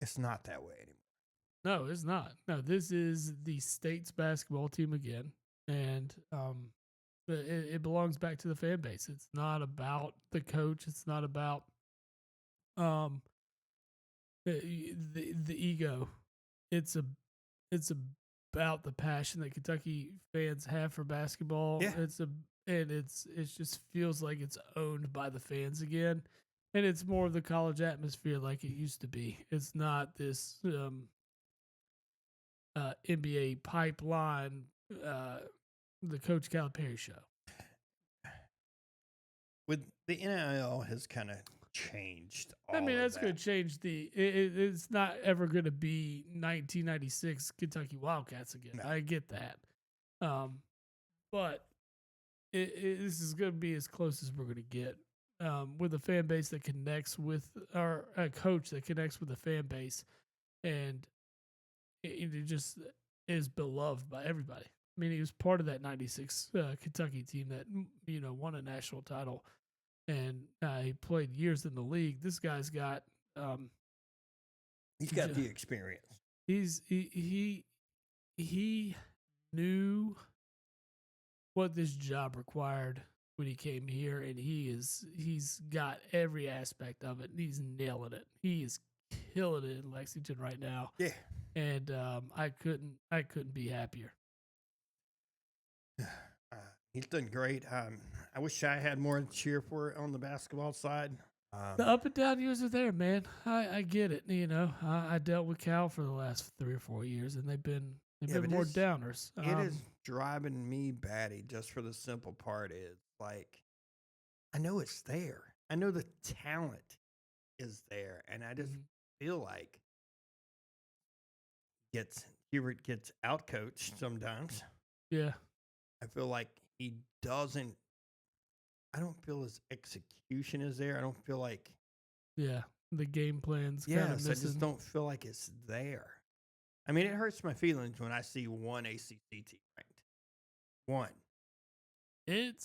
it's not that way anymore. No, it's not. No, this is the state's basketball team again, and it belongs back to the fan base. It's not about the coach. It's not about the ego. It's about the passion that Kentucky fans have for basketball. Yeah. It just feels like it's owned by the fans again, and it's more of the college atmosphere like it used to be. It's not this NBA pipeline, the Coach Calipari show. With the NIL has kind of changed. I mean, that's going to change it's not ever going to be 1996 Kentucky Wildcats again. No. I get that. But this is going to be as close as we're going to get with a fan base that connects with, or a coach that connects with the fan base. And it just is beloved by everybody. I mean, he was part of that 96 Kentucky team that, won a national title. And he played years in the league. This guy's got he's got the experience. He knew what this job required when he came here, and he's got every aspect of it. And he's nailing it. He is killing it in Lexington right now. Yeah. And I couldn't be happier. He's done great. I wish I had more to cheer for on the basketball side. The up and down years are there, man. I get it. I dealt with Cal for the last 3 or 4 years, and they've been more downers. It is driving me batty just for the simple part is like, I know it's there. I know the talent is there, and I just feel like Hubert gets outcoached sometimes. Yeah. I feel like he doesn't. I don't feel his execution is there. I don't feel like. Yeah, the game plan's kind of missing. I just don't feel like it's there. I mean, it hurts my feelings when I see one ACC team ranked. One. It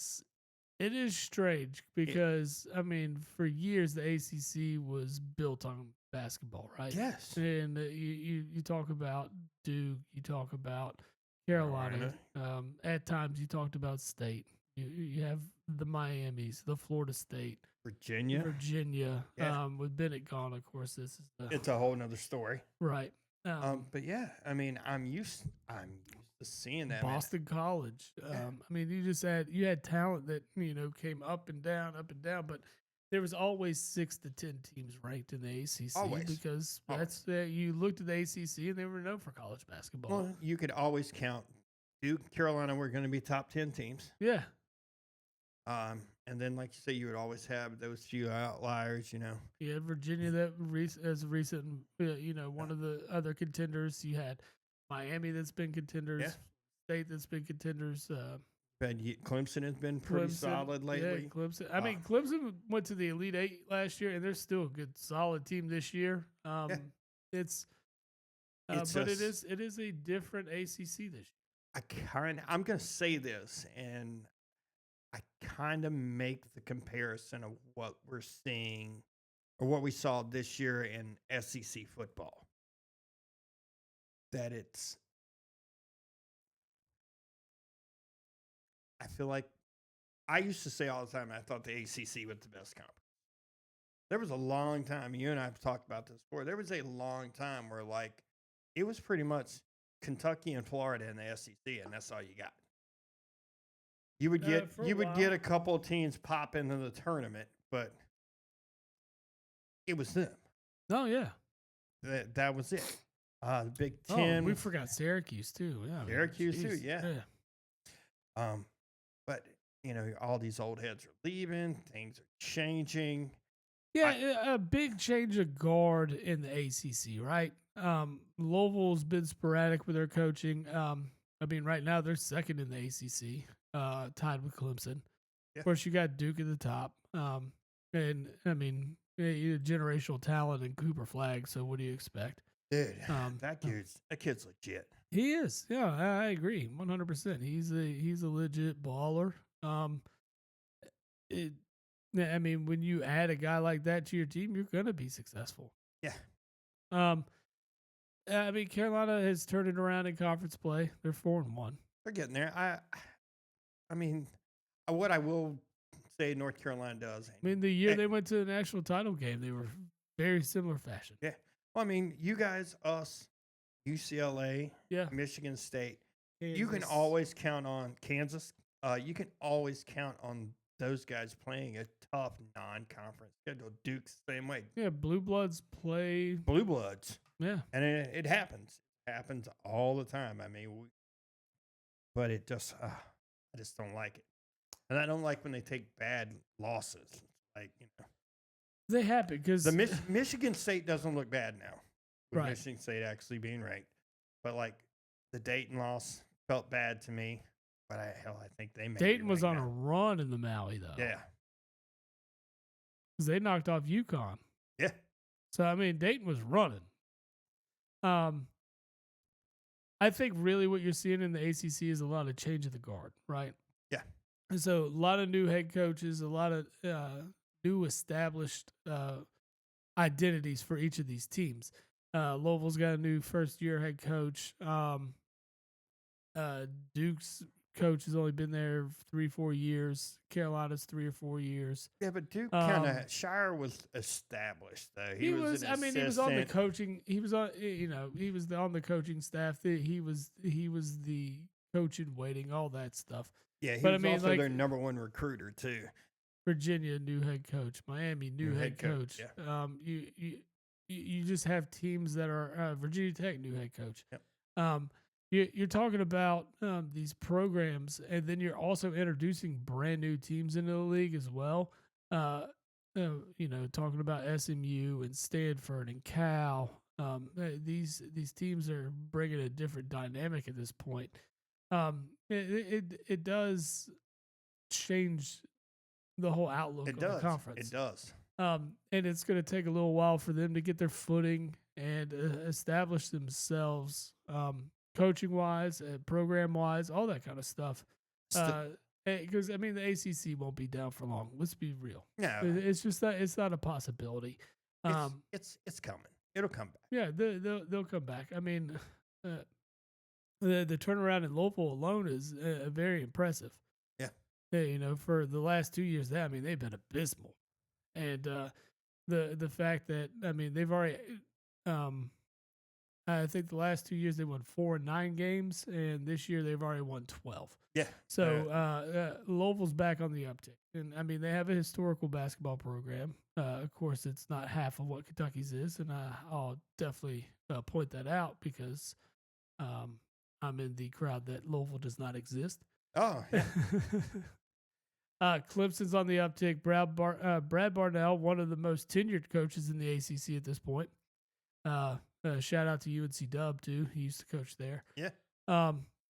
is strange because I mean, for years the ACC was built on basketball, right? Yes. And you talk about Duke, you talk about Carolina. At times you talked about State. You have the Miamis, the Florida State, Virginia. Yeah. With Bennett gone, of course, it's a whole nother story, right? But yeah, I mean, I'm used to seeing that. Boston College. I mean, you had talent that came up and down, but there was always 6 to 10 teams ranked in the ACC. Always. Because that's you looked at the ACC and they were known for college basketball. Well, you could always count Duke, Carolina were going to be top 10 teams. Yeah. And then, like you say, you would always have those few outliers, You had Virginia that as recent, one of the other contenders. You had Miami that's been contenders. Yeah. State that's been contenders. Clemson has been pretty solid lately. Yeah, Clemson. I mean, Clemson went to the Elite Eight last year, and they're still a good, solid team this year. But it is a different ACC this year. I'm going to say this, and I kind of make the comparison of what we're seeing or what we saw this year in SEC football. That I feel like I used to say all the time, I thought the ACC was the best conference. There was a long time. You and I have talked about this before. There was a long time where like it was pretty much Kentucky and Florida in the SEC, and that's all you got. You would get a couple of teams pop into the tournament, but it was them. Oh yeah, that was it. The Big Ten. We forgot Syracuse too. Yeah, Syracuse too. Yeah. But all these old heads are leaving. Things are changing. Yeah, a big change of guard in the ACC, right? Louisville's been sporadic with their coaching. I mean, right now they're second in the ACC, tied with Clemson. Yeah. Of course, you got Duke at the top. And I mean, generational talent and Cooper Flagg. So what do you expect? Dude, that kid's legit. He is. Yeah, I agree, 100%. He's a legit baller. I mean, when you add a guy like that to your team, you're gonna be successful. Yeah. I mean, Carolina has turned it around in conference play. They're 4-1. They're getting there. I mean, what I will say North Carolina does. I mean, the year they went to the national title game, they were very similar fashion. Yeah. Well, I mean, you guys, us, UCLA, Michigan State, Kansas. You can always count on Kansas. You can always count on those guys playing a tough non-conference schedule. Duke's the same way. Yeah, Blue Bloods play. Blue Bloods. Yeah. And it happens. It happens all the time. I mean, but it just, I just don't like it. And I don't like when they take bad losses. Like, They happen because the Michigan State doesn't look bad now. With right. Michigan State actually being ranked. But like the Dayton loss felt bad to me. But I think they made Dayton was on a run in the Maui, though. Yeah. Because they knocked off UConn. Yeah. So, I mean, Dayton was running. I think really what you're seeing in the ACC is a lot of change of the guard, right? Yeah. And so a lot of new head coaches, a lot of new established identities for each of these teams. Louisville's got a new first-year head coach. Duke's coach has only been there 3-4 years. Carolina's 3 or 4 years. Yeah, but Duke kind of Shire was established though. He was. I mean, he was on the coaching. He was on. He was on the coaching staff. He was the coach in waiting. All that stuff. Yeah, he was also their number one recruiter too. Virginia new head coach. Miami new head coach. Yeah. You just have teams that are Virginia Tech new head coach. Yep. You're talking about these programs, and then you're also introducing brand new teams into the league as well. Talking about SMU and Stanford and Cal. These teams are bringing a different dynamic at this point. It does change the whole outlook of the conference. It does. And it's going to take a little while for them to get their footing and establish themselves. Coaching wise, program wise, all that kind of stuff. Because I mean, the ACC won't be down for long. Let's be real. No, it's just that it's not a possibility. It's coming. It'll come back. Yeah, they'll come back. I mean, the turnaround in Louisville alone is very impressive. Yeah. For the last 2 years, they've been abysmal, and the fact that they've already. I think the last 2 years they won 4 and 9 games, and this year they've already won 12. Yeah. So Louisville's back on the uptick, and they have a historical basketball program. Of course, it's not half of what Kentucky's is, and I'll definitely point that out because I'm in the crowd that Louisville does not exist. Oh, yeah. Clemson's on the uptick. Brad Barnell, one of the most tenured coaches in the ACC at this point. Shout out to UNC Dub too. He used to coach there. Yeah.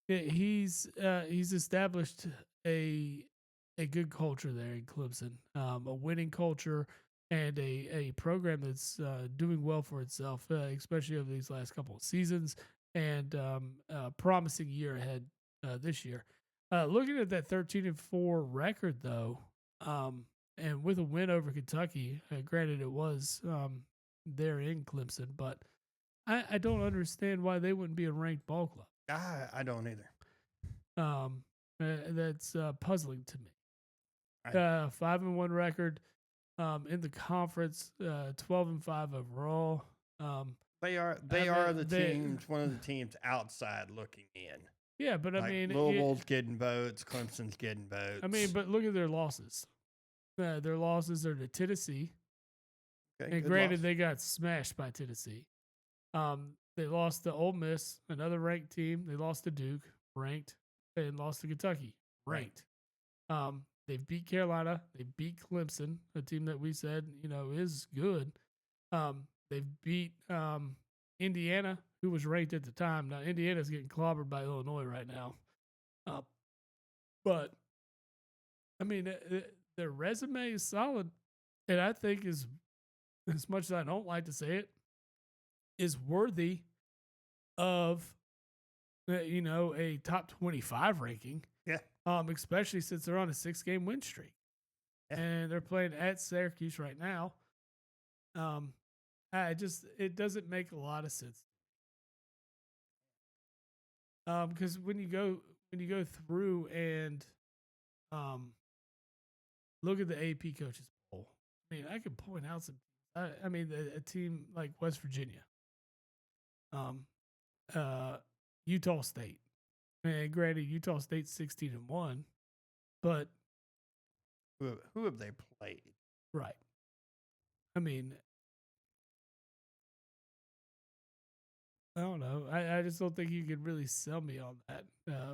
He's established a good culture there in Clemson, a winning culture, and a program that's doing well for itself, especially over these last couple of seasons, and promising year ahead this year. Looking at that 13-4 record though, and with a win over Kentucky, granted it was there in Clemson, but I don't understand why they wouldn't be a ranked ball club. I don't either. That's puzzling to me. 5-1 record. in the conference, 12-5 overall. They are the teams, one of the teams outside looking in. Yeah, but I mean, Louisville's getting votes, Clemson's getting votes. I mean, but look at their losses. Their losses are to Tennessee. Okay, and granted, they got smashed by Tennessee. They lost to Ole Miss, another ranked team. They lost to Duke, ranked, and lost to Kentucky, ranked. They beat Carolina. They beat Clemson, a team that we said is good. They beat Indiana, who was ranked at the time. Now Indiana's getting clobbered by Illinois right now. But I mean, their resume is solid, and I think is, as much as I don't like to say it, is worthy of a top 25 ranking. Yeah. Especially since they're on a 6-game win streak. Yeah. And they're playing at Syracuse right now. It doesn't make a lot of sense. Because when you go through and look at the AP coaches poll, I mean, I could point out some. I mean, a team like West Virginia, Utah State. And granted, Utah State's 16-1, but who have they played? Right. I mean, I don't know. I just don't think you could really sell me on that.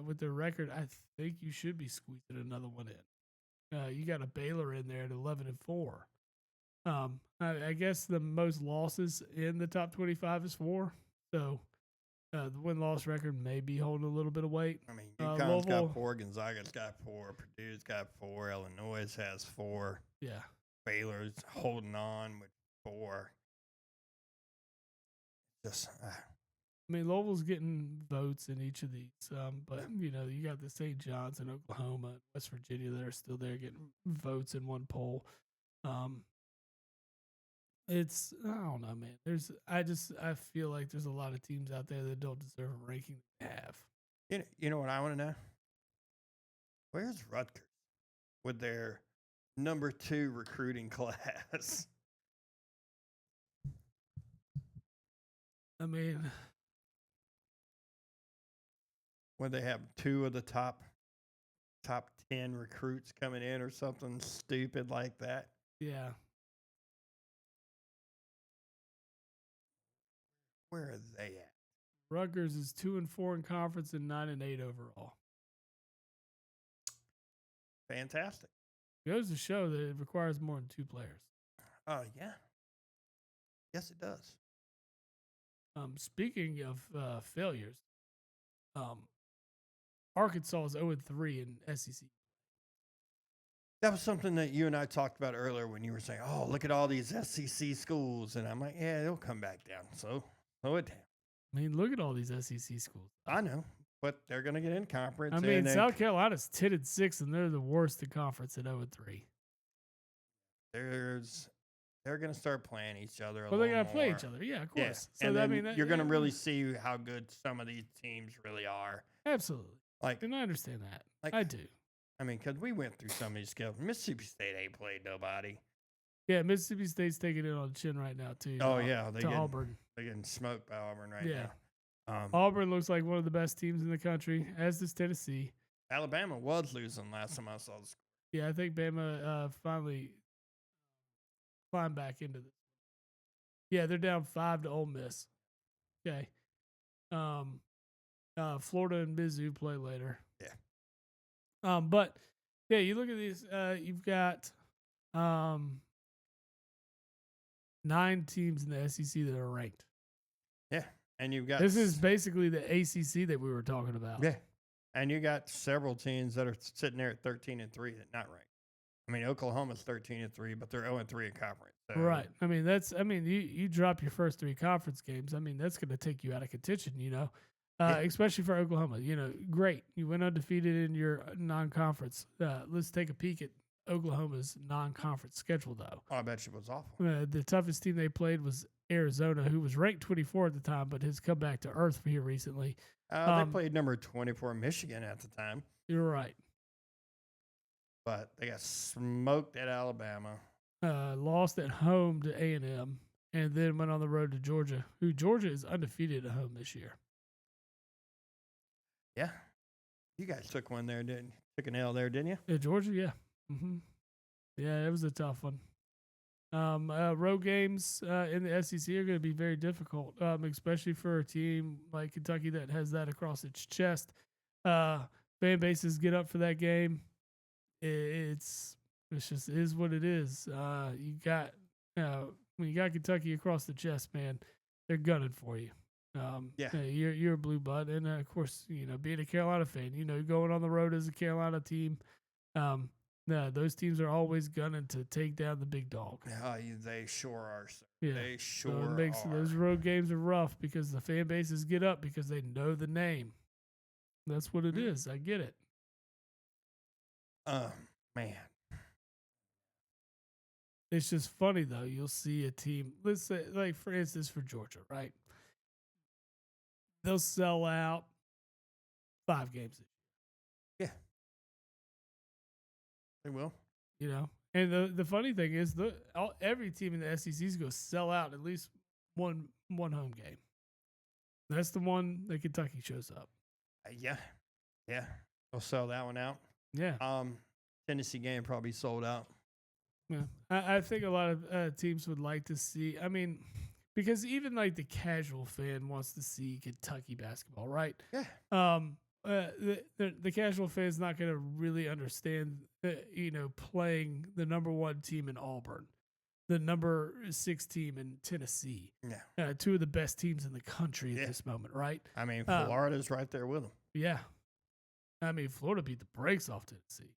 With their record, I think you should be squeezing another one in. You got a Baylor in there at 11-4. I guess the most losses in the top 25 is 4. So the win-loss record may be holding a little bit of weight. I mean, UConn's got 4, Gonzaga's got 4, Purdue's got 4, Illinois has 4. Yeah. Baylor's holding on with 4. Just, I mean, Louisville's getting votes in each of these, but you got the St. John's in Oklahoma, West Virginia that are still there getting votes in one poll. It's, I don't know, man. I feel like there's a lot of teams out there that don't deserve a ranking they have. You know what I want to know? Where's Rutgers with their number 2 recruiting class? I mean, when they have 2 of the top 10 recruits coming in or something stupid like that. Yeah. Where are they at? Rutgers is 2-4 in conference and 9-8 overall. Fantastic. Goes to show that it requires more than 2 players. Oh, yeah. Yes, it does. Speaking of failures, Arkansas is 0-3 in SEC. That was something that you and I talked about earlier when you were saying, "Oh, look at all these SEC schools," and I'm like, "Yeah, they'll come back down." So slow it down. I mean, look at all these SEC schools. I know, but they're going to get in conference. I mean, South Carolina's 10-6, and they're the worst in conference at 0-3. They're going to start playing each other. Well, they got to play each other. Yeah, of course. Yeah. So and you're going to really see how good some of these teams really are. Absolutely. And I understand that. I do. I mean, because we went through some of these skills. Mississippi State ain't played nobody. Yeah, Mississippi State's taking it on the chin right now, too. Oh, yeah. Auburn. They're getting smoked by Auburn right now. Auburn looks like one of the best teams in the country, as does Tennessee. Alabama was losing last time I saw the score. Yeah, I think Bama finally climbed back into this. Yeah, they're down 5 to Ole Miss. Okay. Florida and Mizzou play later. Yeah. But yeah, you look at these. You've got 9 teams in the SEC that are ranked. Yeah, and you've got this is basically the ACC that we were talking about. Yeah, and you got several teams that are sitting there at 13-3 that not ranked. I mean, Oklahoma's 13-3, but they're 0-3 in conference. So. Right. I mean, you drop your first 3 conference games. I mean, that's going to take you out of contention, especially for Oklahoma. Great. You went undefeated in your non-conference. Let's take a peek at Oklahoma's non-conference schedule, though. Oh, I bet you it was awful. The toughest team they played was Arizona, who was ranked 24 at the time, but has come back to earth here recently. They played number 24 Michigan at the time. You're right. But they got smoked at Alabama. lost at home to A&M, and then went on the road to Georgia, who Georgia is undefeated at home this year. Yeah. You guys took one there, didn't you? Took an L there, didn't you? Yeah, Georgia, yeah. Mm-hmm. Yeah, it was a tough one. Road games in the SEC are going to be very difficult, especially for a team like Kentucky that has that across its chest. Fan bases get up for that game. It's just is what it is. You got when you got Kentucky across the chest, man, they're gunning for you. You're a blue blood, and of course, being a Carolina fan, going on the road as a Carolina team. Those teams are always gunning to take down the big dog. They sure are. Sir. Yeah, they sure so it makes are. Those road games are rough because the fan bases get up because they know the name. That's what it is. I get it. Man. It's just funny though. You'll see a team. Let's say, like for instance, for Georgia, right? They'll sell out 5 games. Yeah, they will. And the funny thing is, every team in the SEC is going to sell out at least one home game. That's the one that Kentucky shows up. Yeah, they'll sell that one out. Yeah. Tennessee game probably sold out. Yeah, I think a lot of teams would like to see. I mean, because even like the casual fan wants to see Kentucky basketball, right? Yeah. The casual fan is not going to really understand, playing the number 1 team in Auburn, the number 6 team in Tennessee. Yeah. 2 of the best teams in the country at this moment, right? I mean, Florida's right there with them. Yeah. I mean, Florida beat the brakes off Tennessee.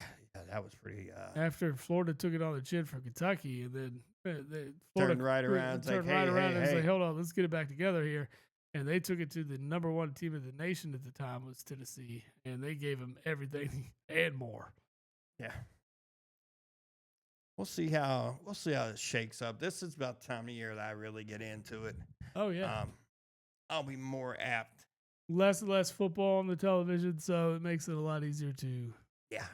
Yeah, that was pretty. After Florida took it on the chin from Kentucky, and then Florida turned right around, and was like, "Hold on, let's get it back together here." And they took it to the number 1 team in the nation at the time, was Tennessee, and they gave them everything and more. Yeah. We'll see how it shakes up. This is about the time of year that I really get into it. Oh yeah. I'll be more apt. Less and less football on the television, so it makes it a lot easier to. Yeah.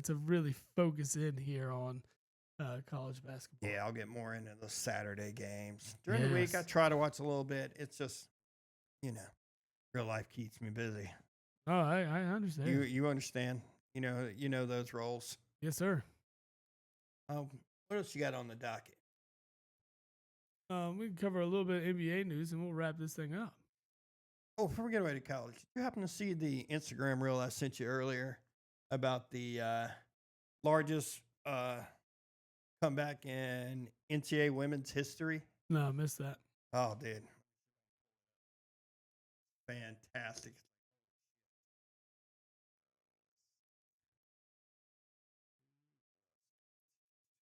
To really focus in here on college basketball. Yeah, I'll get more into the Saturday games. During the week, I try to watch a little bit. It's just, real life keeps me busy. Oh, I understand. You understand. You know those roles. Yes, sir. What else you got on the docket? We can cover a little bit of NBA news, and we'll wrap this thing up. Oh, before we get away to college, did you happen to see the Instagram reel I sent you earlier about the largest comeback in NCAA women's history? No, I missed that. Oh, dude. Fantastic.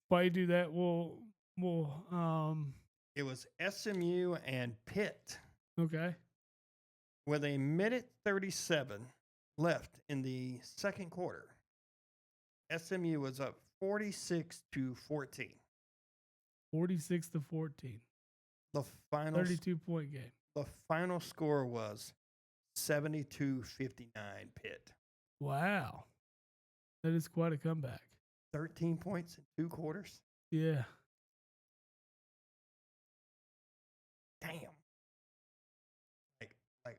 Why you do that? We'll It was SMU and Pitt. Okay. With a minute 37 left in the second quarter, SMU was up 46-14. 46-14. The final 32-point game. The final score was 72-59 Pitt. Wow. That is quite a comeback. 13 points in 2 quarters. Yeah. Damn. Like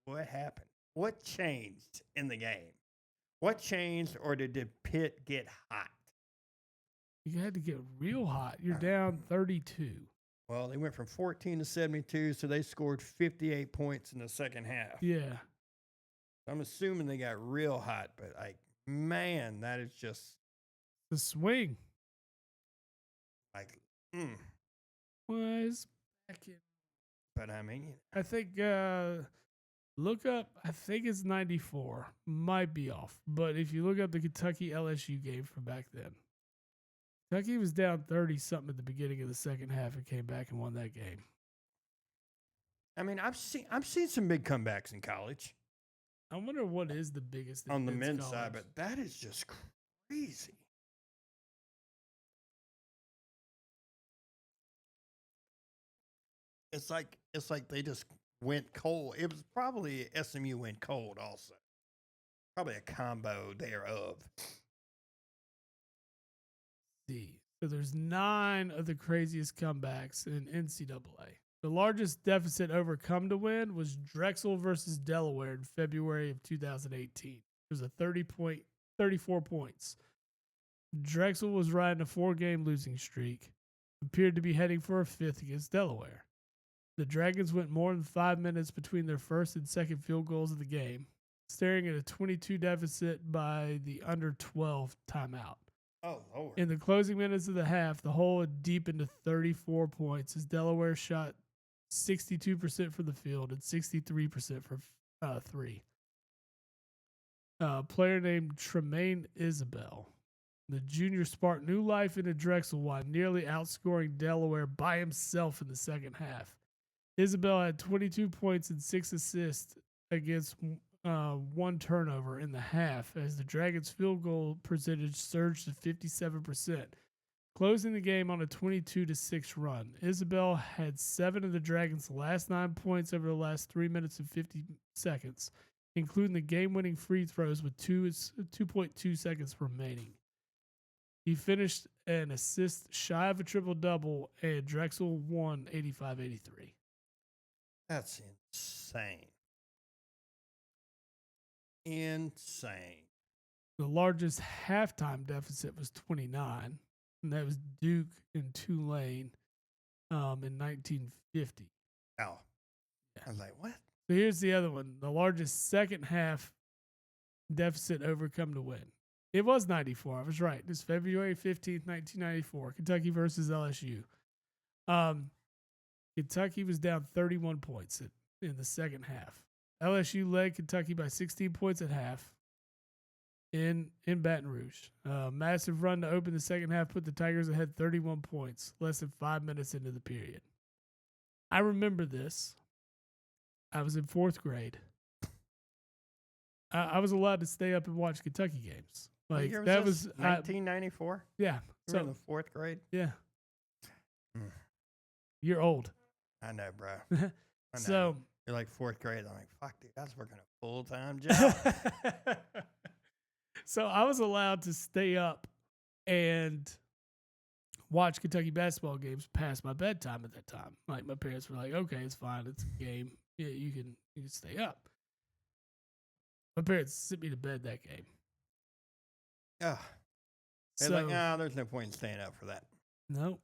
what happened? What changed in the game? What changed, or did Pitt get hot? You had to get real hot. You're down 32. Well, they went from 14 to 72, so they scored 58 points in the second half. Yeah. I'm assuming they got real hot, but man, that is just the swing. Was back in. But I mean, I think look up. I think it's 94. Might be off, but if you look up the Kentucky LSU game from back then, Kentucky was down 30 something at the beginning of the second half and came back and won that game. I mean, I've seen some big comebacks in college. I wonder what is the biggest on the men's side, but that is just crazy. It's like they just went cold. It was probably SMU went cold also. Probably a combo thereof. see. So there's 9 of the craziest comebacks in NCAA. The largest deficit overcome to win was Drexel versus Delaware in February of 2018. It was a 34 points. Drexel was riding a 4-game losing streak, appeared to be heading for a 5th against Delaware. The Dragons went more than 5 minutes between their first and second field goals of the game, staring at a 22 deficit by the under 12 timeout. Oh, Lord. In the closing minutes of the half, the hole had deepened to 34 points as Delaware shot 62% from the field and 63% from 3. A player named Tremaine Isabel, the junior, sparked new life into Drexel while nearly outscoring Delaware by himself in the second half. Isabel had 22 points and 6 assists against 1 turnover in the half as the Dragons' field goal percentage surged to 57%, closing the game on a 22-6 run. Isabel had 7 of the Dragons' last 9 points over the last 3 minutes and 50 seconds, including the game-winning free throws with 2.2 seconds remaining. He finished an assist shy of a triple-double, and Drexel won 85-83. That's insane. Insane. The largest halftime deficit was 29, and that was Duke and Tulane in 1950. Oh. Yeah. I was like, what? So here's the other one. The largest second half deficit overcome to win. It was 94. I was right. It's February 15th, 1994. Kentucky versus LSU. Kentucky was down 31 points in the second half. LSU led Kentucky by 16 points at half in Baton Rouge. Massive run to open the second half put the Tigers ahead 31 points, less than 5 minutes into the period. I remember this. I was in 4th grade. I was allowed to stay up and watch Kentucky games. Like that was 1994. Yeah, you were in the 4th grade. Yeah, You're old. I know, bro. I know. So you're like 4th grade. I'm like, fuck, dude, I was working a full-time job. So I was allowed to stay up and watch Kentucky basketball games past my bedtime at that time. Like my parents were like, okay, it's fine. It's a game. Yeah, you can stay up. My parents sent me to bed that game. Yeah. They're like, nah, there's no point in staying up for that. Nope.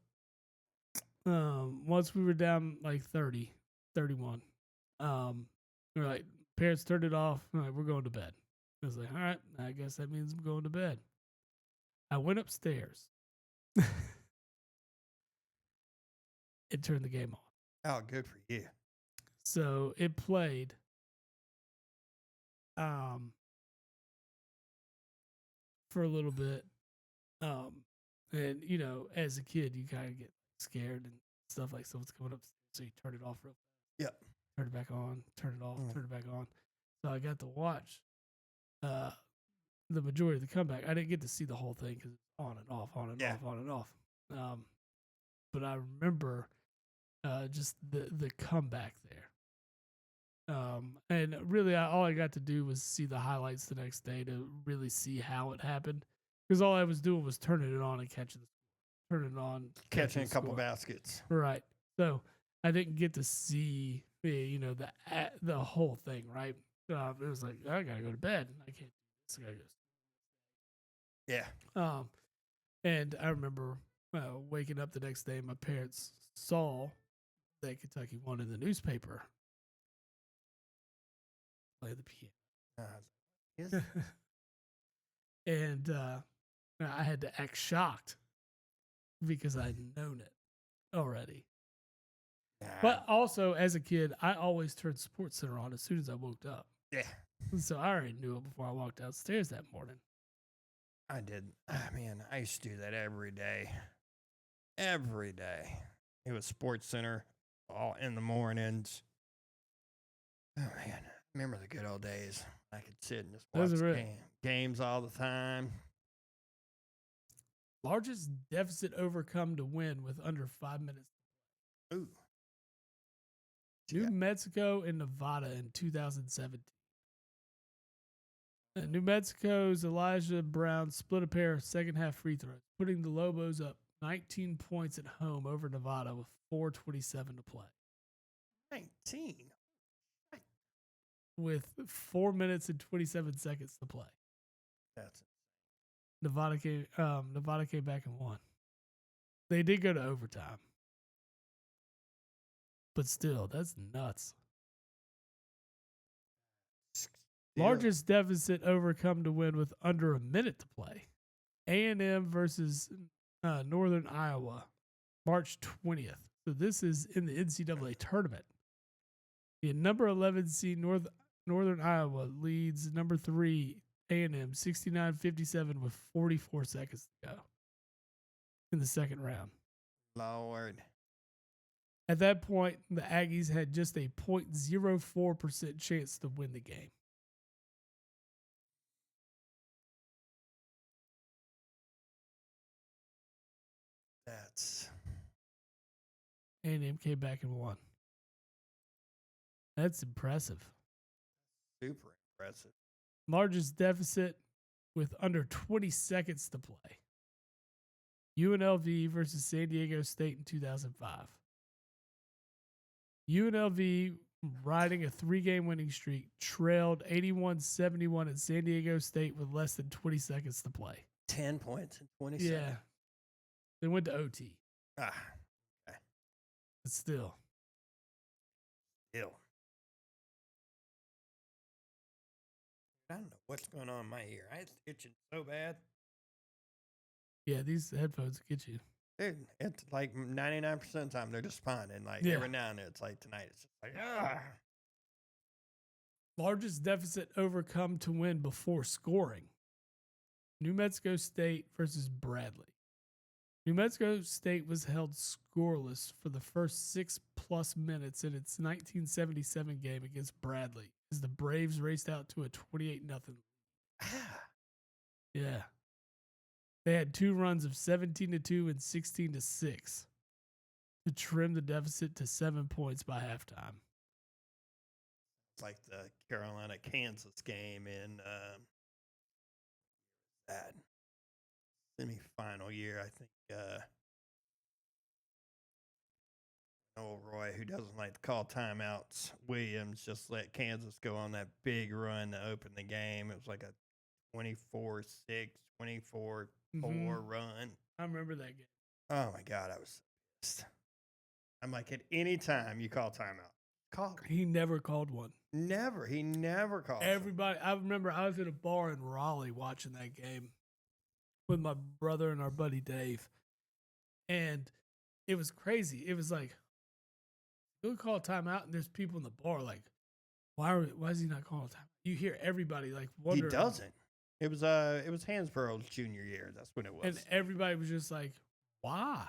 Once we were down like 30, 31, we were like, parents turned it off. We're like, we're going to bed. I was like, all right, I guess that means I'm going to bed. I went upstairs. It turned the game on. Oh, good for you. So it played. For a little bit. And you know, as a kid, you kind of get scared and stuff like someone's coming up, so you turn it off real fast. Yep. Turn it back on, turn it off, turn it back on. So I got to watch the majority of the comeback. I didn't get to see the whole thing because it's on and off, on and off, on and off. But I remember just the comeback there. And really, all I got to do was see the highlights the next day to really see how it happened. Because all I was doing was turning it on and catching a couple baskets. Right. So I didn't get to see, you know, the whole thing. Right. It was like, I gotta go to bed. I can't do this. I gotta go. Yeah. And I remember waking up the next day. My parents saw that Kentucky won in the newspaper. Play the piano. Yes. And I had to act shocked because I'd known it already. But also, as a kid, I always turned SportsCenter on as soon as I woke up. Yeah. So I already knew it before I walked downstairs that morning. I did. Man, I used to do that every day. Every day. It was SportsCenter all in the mornings. Oh, man. Remember the good old days. I could sit and just watch games all the time. Largest deficit overcome to win with under 5 minutes. Ooh. New Mexico and Nevada in 2017. New Mexico's Elijah Brown split a pair of second-half free throws, putting the Lobos up 19 points at home over Nevada with 4:27 to play. 19? With 4 minutes and 27 seconds to play. That's Nevada came back and won. They did go to overtime. But still, that's nuts. Largest deficit overcome to win with under a minute to play. A&M versus Northern Iowa, March 20th. So this is in the NCAA tournament. The number 11 seed Northern Iowa leads number 3 A&M 69-57 with 44 seconds to go in the second round. Lord. At that point, the Aggies had just a 0.04% chance to win the game. That's A&M came back and won. That's impressive. super impressive. Largest deficit with under 20 seconds to play. UNLV versus San Diego State in 2005. UNLV, riding a 3-game winning streak, trailed 81-71 at San Diego State with less than 20 seconds to play. 10 points in 20 seconds? Yeah. They went to OT. Okay. But still. I don't know what's going on in my ear. It's itching so bad. Yeah, these headphones get you. Dude, it's like 99% of the time they're just fine. And like every now and then it's like tonight, it's just like, Largest deficit overcome to win before scoring. New Mexico State versus Bradley. New Mexico State was held scoreless for the first 6+ minutes in its 1977 game against Bradley as the Braves raced out to a 28-0. Yeah. They had 2 runs of 17-2 and 16-6 to trim the deficit to 7 points by halftime. It's like the Carolina-Kansas game in that semifinal year. I think Roy, who doesn't like to call timeouts, Williams just let Kansas go on that big run to open the game. It was like a 24-6, 24-4 run. I remember that game. Oh, my God. I was pissed. I'm like, at any time you call timeout, call. He never called one. Never. He never called. Everybody. I remember I was at a bar in Raleigh watching that game with my brother and our buddy Dave. And it was crazy. It was like, you'll call a timeout, and there's people in the bar like, why is he not calling a timeout? You hear everybody like wondering. He doesn't. It was Hansborough's junior year. That's when it was. And everybody was just like, why?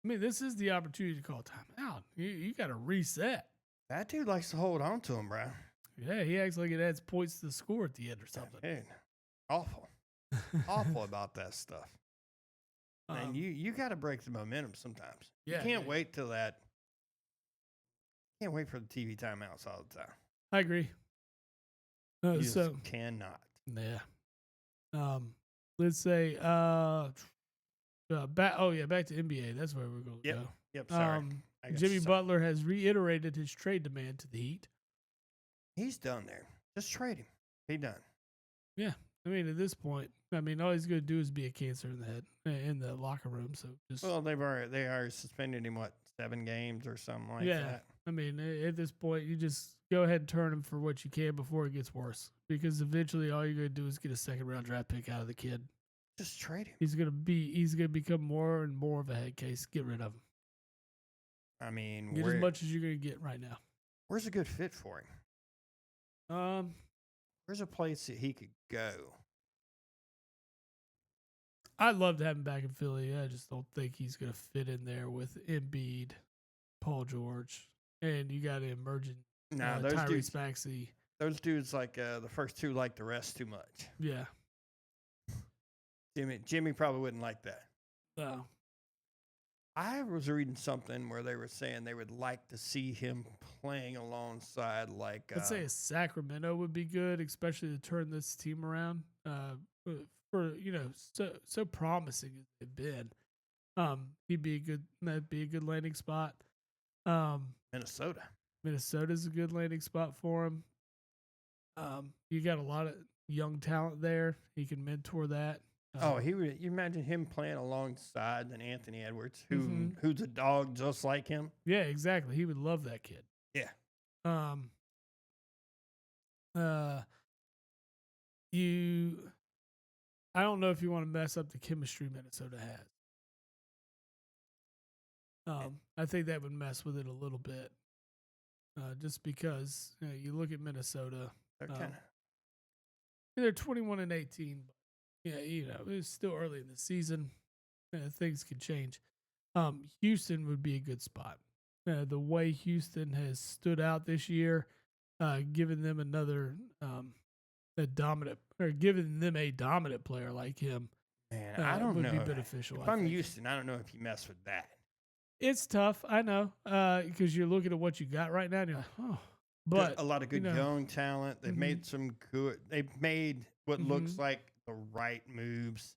I mean, this is the opportunity to call timeout. You got to reset. That dude likes to hold on to him, bro. Yeah, he acts like it adds points to the score at the end or something. Dude, awful. Awful about that stuff. And you got to break the momentum sometimes. Yeah, you can't wait till that. Can't wait for the TV timeouts all the time. I agree. You just cannot. Yeah. Let's say back to NBA. That's where we're going to go. Yep. Sorry. Jimmy Butler has reiterated his trade demand to the Heat. He's done there. Just trade him. He done. Yeah. I mean, at this point, all he's going to do is be a cancer in the head in the locker room. So they are suspending him 7 games or something like that. I mean, at this point, you just go ahead and turn him for what you can before it gets worse. Because eventually, all you're going to do is get a 2nd-round draft pick out of the kid. Just trade him. He's going to become more and more of a head case. Get rid of him. I mean, get as much as you're going to get right now. Where's a good fit for him? Where's a place that he could go? I'd love to have him back in Philly. I just don't think he's going to fit in there with Embiid, Paul George, and you got an emerging Tyrese Maxey. Those dudes like the first 2 like the rest too much. Yeah. Jimmy probably wouldn't like that. No. I was reading something where they were saying they would like to see him playing alongside like I'd say a Sacramento would be good, especially to turn this team around. For so promising as they've been. That'd be a good landing spot. Minnesota. Minnesota's a good landing spot for him. You got a lot of young talent there. He can mentor that. He would. You imagine him playing alongside an Anthony Edwards, who's a dog just like him. Yeah, exactly. He would love that kid. Yeah. I don't know if you want to mess up the chemistry Minnesota has. I think that would mess with it a little bit. Just because you look at Minnesota, they're 21-18. But it's still early in the season. Things could change. Houston would be a good spot. The way Houston has stood out this year, giving them giving them a dominant player like him. Man, I don't know. Would be beneficial. If I'm Houston, I don't know if you mess with that. It's tough, I know, because you're looking at what you got right now, and you're like, oh. But a lot of good young talent. They've made some good. They've made what looks like the right moves.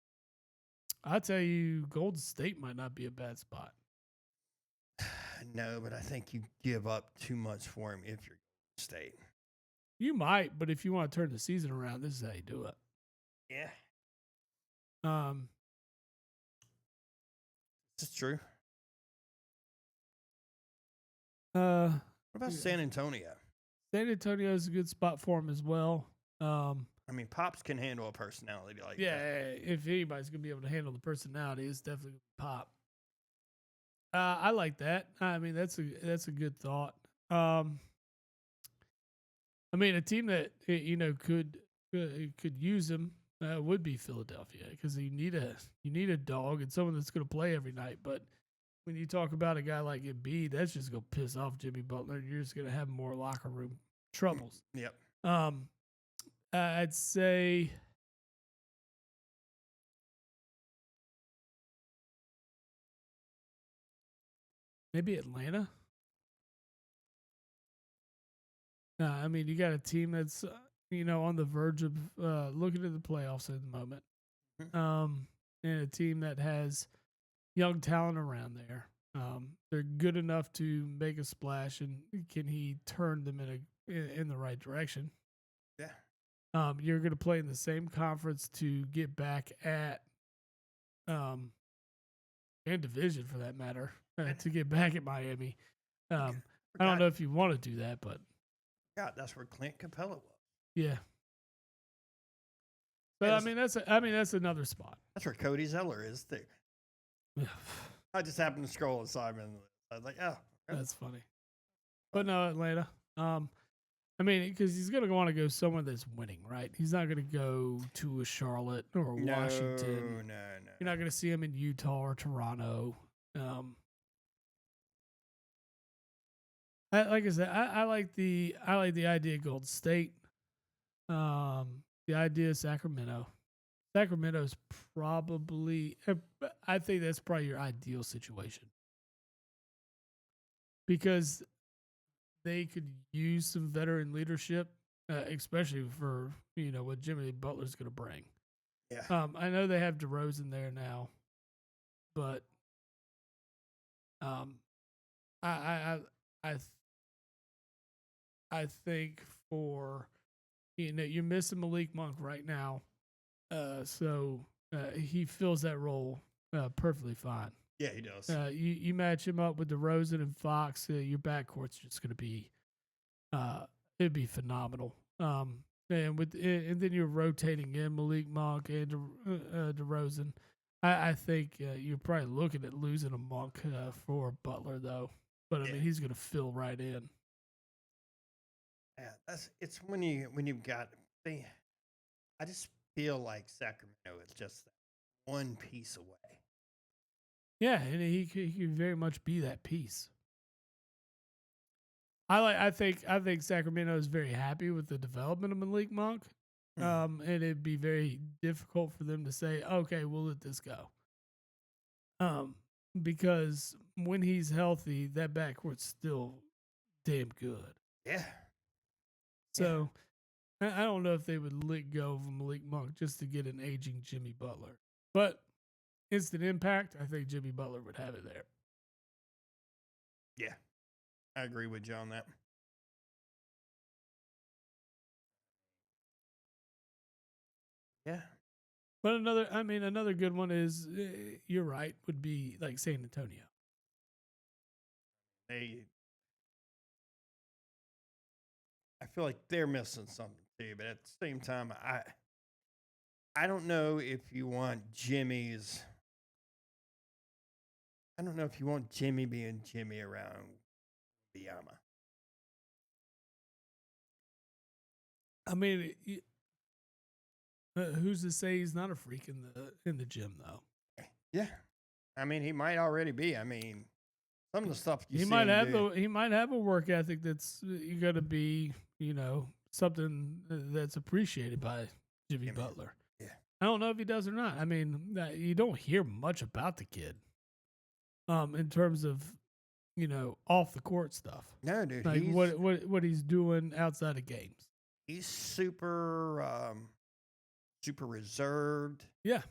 I'll tell you, Golden State might not be a bad spot. No, but I think you give up too much for him if you're Golden State. You might, but if you want to turn the season around, this is how you do it. Yeah. This is true. What about San Antonio? San Antonio is a good spot for him as well. I mean, Pops can handle a personality like that. Yeah, if anybody's going to be able to handle the personality, it's definitely Pop. I like that. I mean, that's a good thought. I mean, a team that could use him would be Philadelphia, because you need a dog and someone that's going to play every night. But when you talk about a guy like Embiid, that's just going to piss off Jimmy Butler. You're just going to have more locker room troubles. Yep. I'd say maybe Atlanta. I mean, you got a team that's on the verge of looking at the playoffs at the moment, and a team that has young talent around there. They're good enough to make a splash, and can he turn them in the right direction? Yeah. You're going to play in the same conference to get back at, and division for that matter, to get back at Miami. I don't know if you want to do that, but yeah, that's where Clint Capella was. Yeah. But I mean that's another spot. That's where Cody Zeller is too. Yeah. I just happened to scroll aside and I was like, oh, that's funny. But no, Atlanta. I mean, because he's going to want to go somewhere that's winning, right? He's not going to go to a Charlotte or Washington. No. You're not going to see him in Utah or Toronto. Like I said, I like the idea of Golden State. The idea of Sacramento. Sacramento's probably, I think that's probably your ideal situation, because they could use some veteran leadership, especially for what Jimmy Butler's going to bring. Yeah. I know they have DeRozan there now, but I think for you're missing Malik Monk right now, so he fills that role perfectly fine. Yeah, he does. You match him up with DeRozan and Fox, your backcourt's just going to be, it'd be phenomenal. And then you're rotating in Malik Monk and DeRozan. I think you're probably looking at losing a Monk for Butler though, but I mean he's going to fill right in. Yeah, it's when you've got I just feel like Sacramento is just one piece away. Yeah, and he could very much be that piece. I think Sacramento is very happy with the development of Malik Monk, and it'd be very difficult for them to say, okay, we'll let this go. because when he's healthy, that backcourt's still damn good. Yeah. So I don't know if they would let go of Malik Monk just to get an aging Jimmy Butler. But instant impact, I think Jimmy Butler would have it there. Yeah. I agree with you on that. Yeah. But another good one is, you're right, would be like San Antonio. I feel like they're missing something too, but at the same time, I don't know if you want Jimmy's. I don't know if you want Jimmy being Jimmy around Biyama. I mean, who's to say he's not a freak in the gym though? Yeah, I mean he might already be. I mean, some of the stuff he might have a work ethic that's got to be something that's appreciated by Jimmy Butler. Yeah, I don't know if he does or not. I mean, you don't hear much about the kid, in terms of off the court stuff. No, dude, like what he's doing outside of games. He's super reserved. Yeah,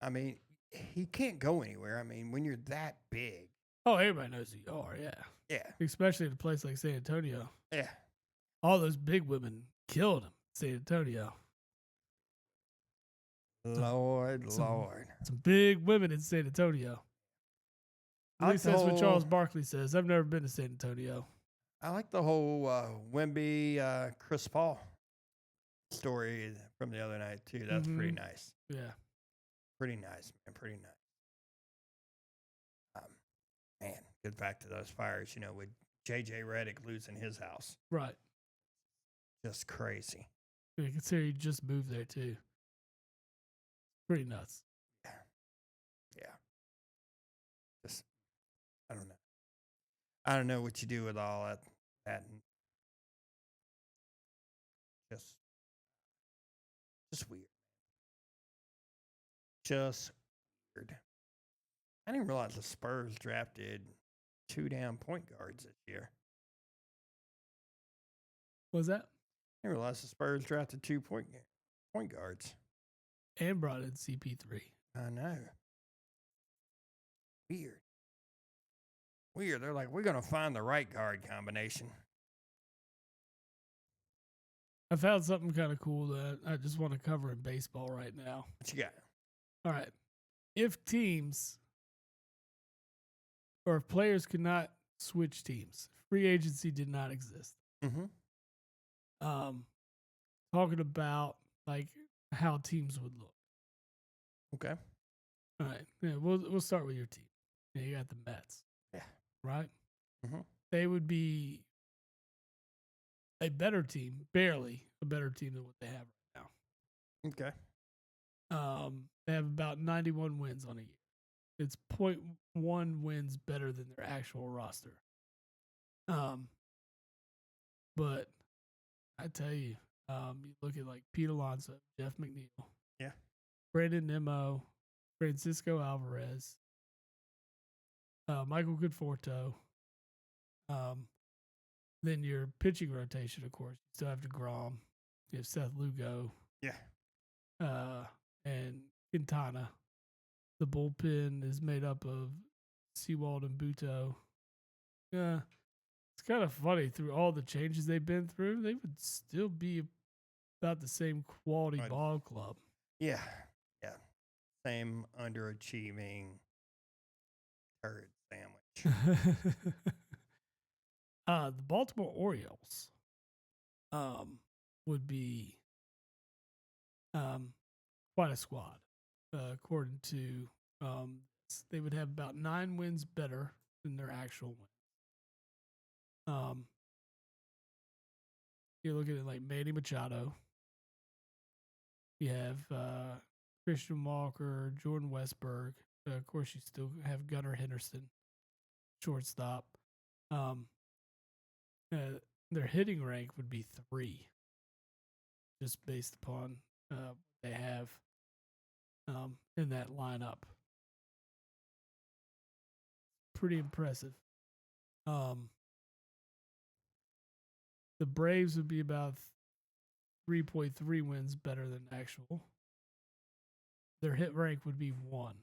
I mean, he can't go anywhere. I mean, when you're that big. Oh, everybody knows who you are. Yeah. Yeah. Especially in a place like San Antonio. Yeah. All those big women killed him in San Antonio. Lord. Some big women in San Antonio. At least that's what Charles Barkley says. I've never been to San Antonio. I like the whole Wemby, Chris Paul story from the other night, too. That's pretty nice. Yeah. Pretty nice, man. Pretty nice. Man, get back to those fires, with J.J. Redick losing his house. Right. Just crazy. You consider he just moved there, too. Pretty nuts. Yeah. Just, I don't know. I don't know what you do with all that. Just weird. Just weird. I didn't realize the Spurs drafted 2 damn point guards this year. What was that? I didn't realize the Spurs drafted 2 point guards. And brought in CP3. I know. Weird. They're like, we're going to find the right guard combination. I found something kind of cool that I just want to cover in baseball right now. What you got? All right. If teams or if players could not switch teams, free agency did not exist. Mm-hmm. Talking about like how teams would look. Okay. All right. Yeah, we'll start with your team. Yeah, you got the Mets. Yeah. Right? Mm-hmm. They would be a better team, barely a better team than what they have right now. Okay. They have about 91 wins on a year. It's 0.1 wins better than their actual roster. But I tell you, you look at like Pete Alonso, Jeff McNeil, yeah, Brandon Nimmo, Francisco Alvarez, Michael Conforto. Then your pitching rotation, of course, you still have DeGrom, you have Seth Lugo, yeah, and Quintana. The bullpen is made up of Sewald and Buto. Yeah, it's kind of funny. Through all the changes they've been through, they would still be about the same quality ball club. Yeah. Same underachieving turd sandwich. The Baltimore Orioles would be quite a squad. According to they would have about 9 wins better than their actual wins. You look at it like Manny Machado. You have Christian Walker, Jordan Westberg. Of course, you still have Gunnar Henderson, shortstop. Their hitting rank would be 3, just based upon what they have in that lineup. pretty impressive. The Braves would be about 3.3 wins better than actual. Their hit rank would be 1.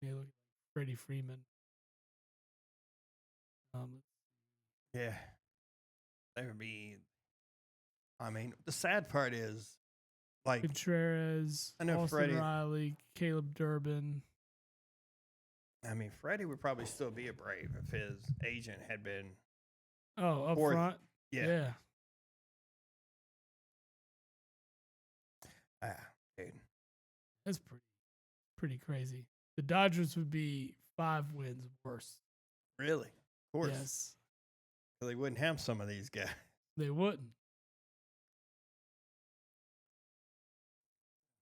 You look at Freddie Freeman. Yeah. They would be. I mean, the sad part is, like, Contreras, I know Austin Freddie. Riley, Caleb Durbin. I mean, Freddie would probably still be a Brave if his agent had been. Oh, up fourth. front? Yeah. Dude. That's pretty crazy. The Dodgers would be 5 wins worse. Really? Of course. Yes. So they wouldn't have some of these guys. They wouldn't.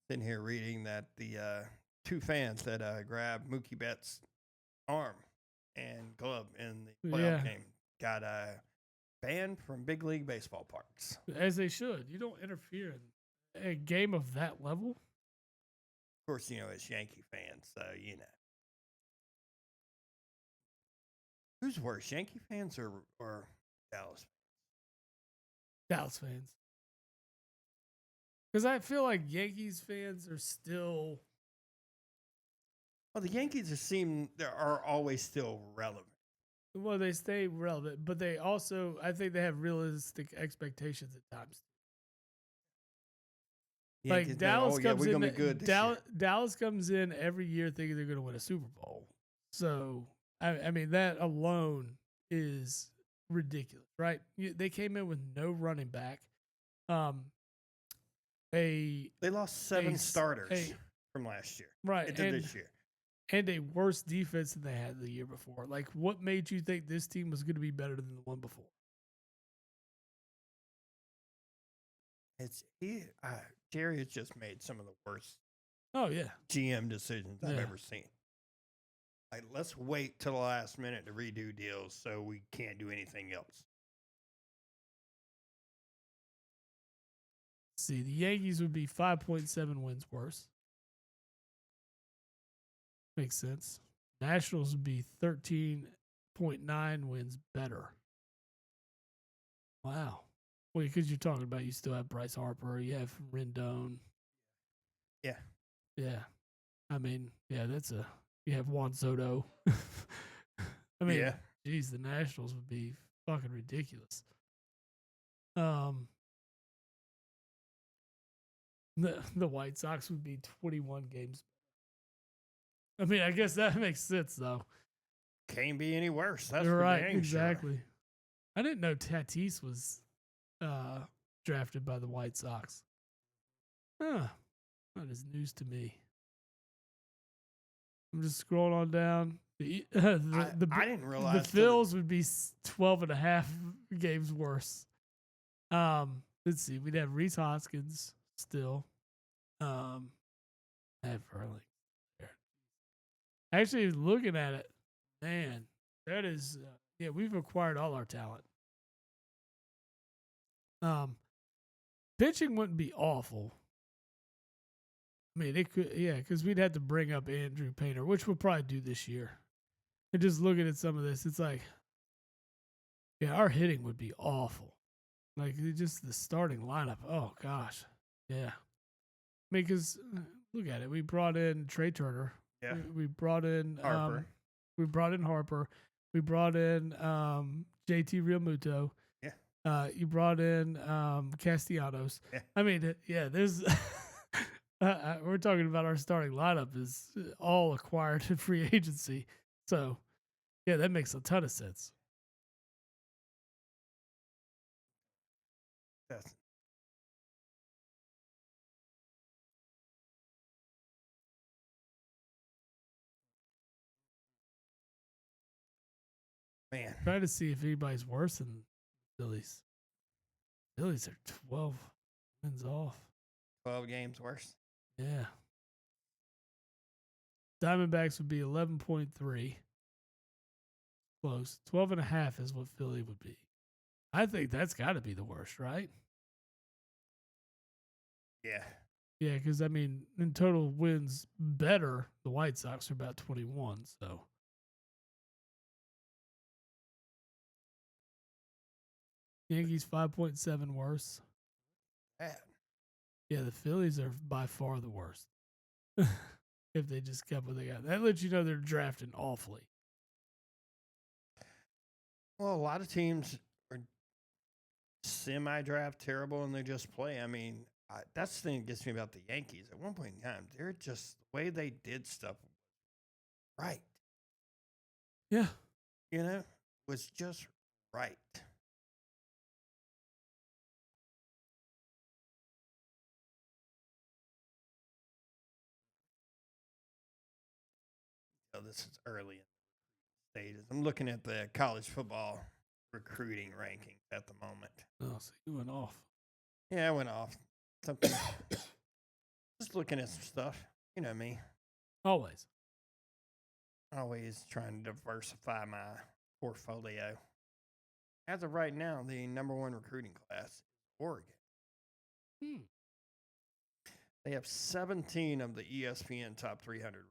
Sitting here reading that the 2 fans that grabbed Mookie Betts' arm and glove in the playoff game got banned from big league baseball parks. As they should. You don't interfere in a game of that level. Of course, it's Yankee fans, so Who's worse, Yankee fans or Dallas fans? Dallas fans. Because I feel like Yankees fans are still. Well, the Yankees are always still relevant. Well, they stay relevant, but they also, I think they have realistic expectations at times. Yankees like Dallas comes in, be good Dallas comes in every year thinking they're going to win a Super Bowl. So I mean that alone is ridiculous, right? They came in with no running back. They lost 7 starters from last year, right, into this year, and a worse defense than they had the year before. Like, what made you think this team was going to be better than the one before? Jerry has just made some of the worst. Oh yeah, GM decisions I've ever seen. Like, let's wait till the last minute to redo deals, so we can't do anything else. See, the Yankees would be 5.7 wins worse. Makes sense. Nationals would be 13.9 wins better. Wow. Well, because you're talking about you still have Bryce Harper, you have Rendon. Yeah. Yeah. I mean, yeah, you have Juan Soto. I mean, geez, the Nationals would be fucking ridiculous. The White Sox would be 21 games. I mean, I guess that makes sense, though. Can't be any worse. That's You're right, dang exactly. Sure. I didn't know Tatis was drafted by the White Sox. Huh. That is news to me. I'm just scrolling on down. I didn't realize the Phils would be 12.5 games worse. Let's see. We'd have Rhys Hoskins still. Have Verling there. Actually, looking at it, man, that is we've acquired all our talent. Pitching wouldn't be awful. I mean, it could, because we'd have to bring up Andrew Painter, which we'll probably do this year. And just looking at some of this, it's like, our hitting would be awful. Like, just the starting lineup. Oh, gosh. Yeah. I mean, because look at it. We brought in Trey Turner. Yeah. We brought in Harper. We brought in JT Realmuto. Yeah. You brought in Castellanos. Yeah. I mean, there's we're talking about our starting lineup is all acquired in free agency. So, that makes a ton of sense. That's man. Trying to see if anybody's worse than Phillies. Phillies are 12 wins off. 12 games worse. Yeah. Diamondbacks would be 11.3. Close. 12.5 is what Philly would be. I think that's got to be the worst, right? Yeah. Yeah, because, I mean, in total wins better, the White Sox are about 21, so. Yankees 5.7 worse. Bad. Yeah, the Phillies are by far the worst. If they just kept what they got. That lets you know they're drafting awfully. Well, a lot of teams are semi-draft terrible and they just play. I mean, that's the thing that gets me about the Yankees. At one point in time, they're just the way they did stuff right. Yeah. Was just right. So this is early in the stages. I'm looking at the college football recruiting rankings at the moment. Oh, so you went off. Yeah, I went off. Something. Just looking at some stuff. You know me. Always trying to diversify my portfolio. As of right now, the number one recruiting class is Oregon. They have 17 of the ESPN top 300.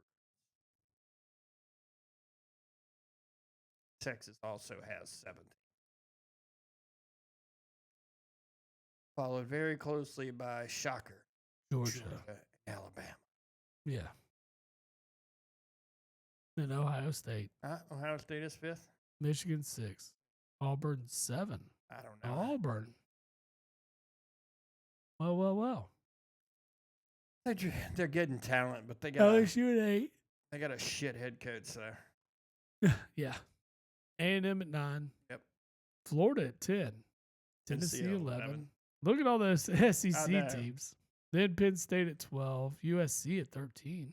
Texas also has 17. Followed very closely by Shocker, Georgia, Alabama. Yeah. And Ohio State. Ohio State is 5th. Michigan 6th. Auburn 7. I don't know. Auburn. Well. They're getting talent, but they got LSU at 8. They got a shit head coach there. Yeah. A&M at 9. Yep. Florida at 10. Tennessee 11. Look at all those SEC teams. Then Penn State at 12. USC at 13.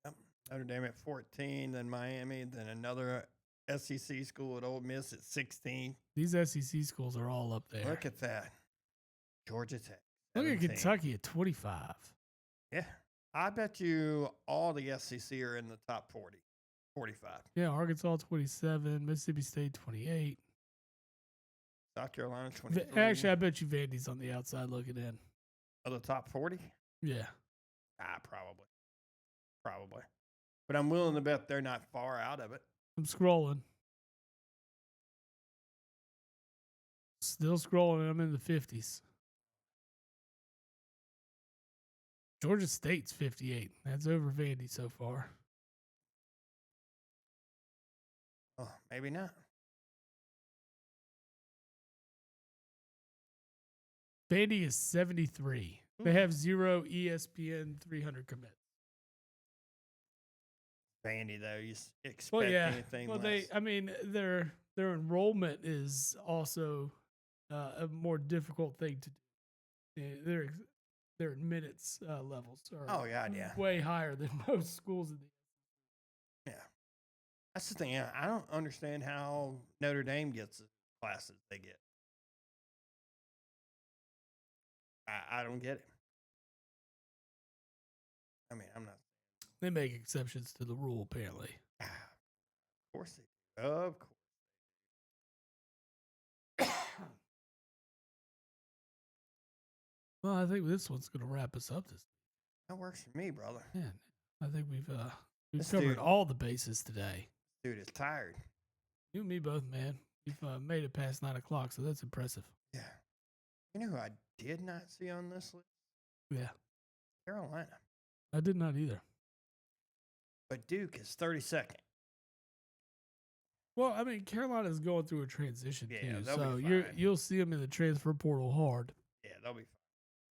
Yep. Notre Dame at 14. Then Miami. Then another SEC school at Ole Miss at 16. These SEC schools are all up there. Look at that. Georgia Tech. 17. Look at Kentucky at 25. Yeah. I bet you all the SEC are in the top 40. 45. Yeah, Arkansas 27, Mississippi State 28. South Carolina 23. Actually, I bet you Vandy's on the outside looking in. Of the top 40? Yeah. Probably. But I'm willing to bet they're not far out of it. I'm scrolling. Still scrolling, and I'm in the 50s. Georgia State's 58. That's over Vandy so far. Oh, maybe not. Vandy is 73. They have 0 ESPN 300 commits. Vandy, though, you expect anything less. Their enrollment is also a more difficult thing to do. Their admittance levels are way higher than most schools in the. Yeah. That's the thing. I don't understand how Notre Dame gets the classes they get. I don't get it. I mean, I'm not. They make exceptions to the rule, apparently. Of course they do. Of course. Well, I think this one's going to wrap us up. That works for me, brother. Man, I think we've covered all the bases today. Dude is tired. You and me both, man. We've made it past 9 o'clock, so that's impressive. Yeah. You know who I did not see on this list? Yeah. Carolina. I did not either. But Duke is 32nd. Well, I mean, Carolina's going through a transition too, so be fine. You'll see them in the transfer portal hard. Yeah, they'll be fine.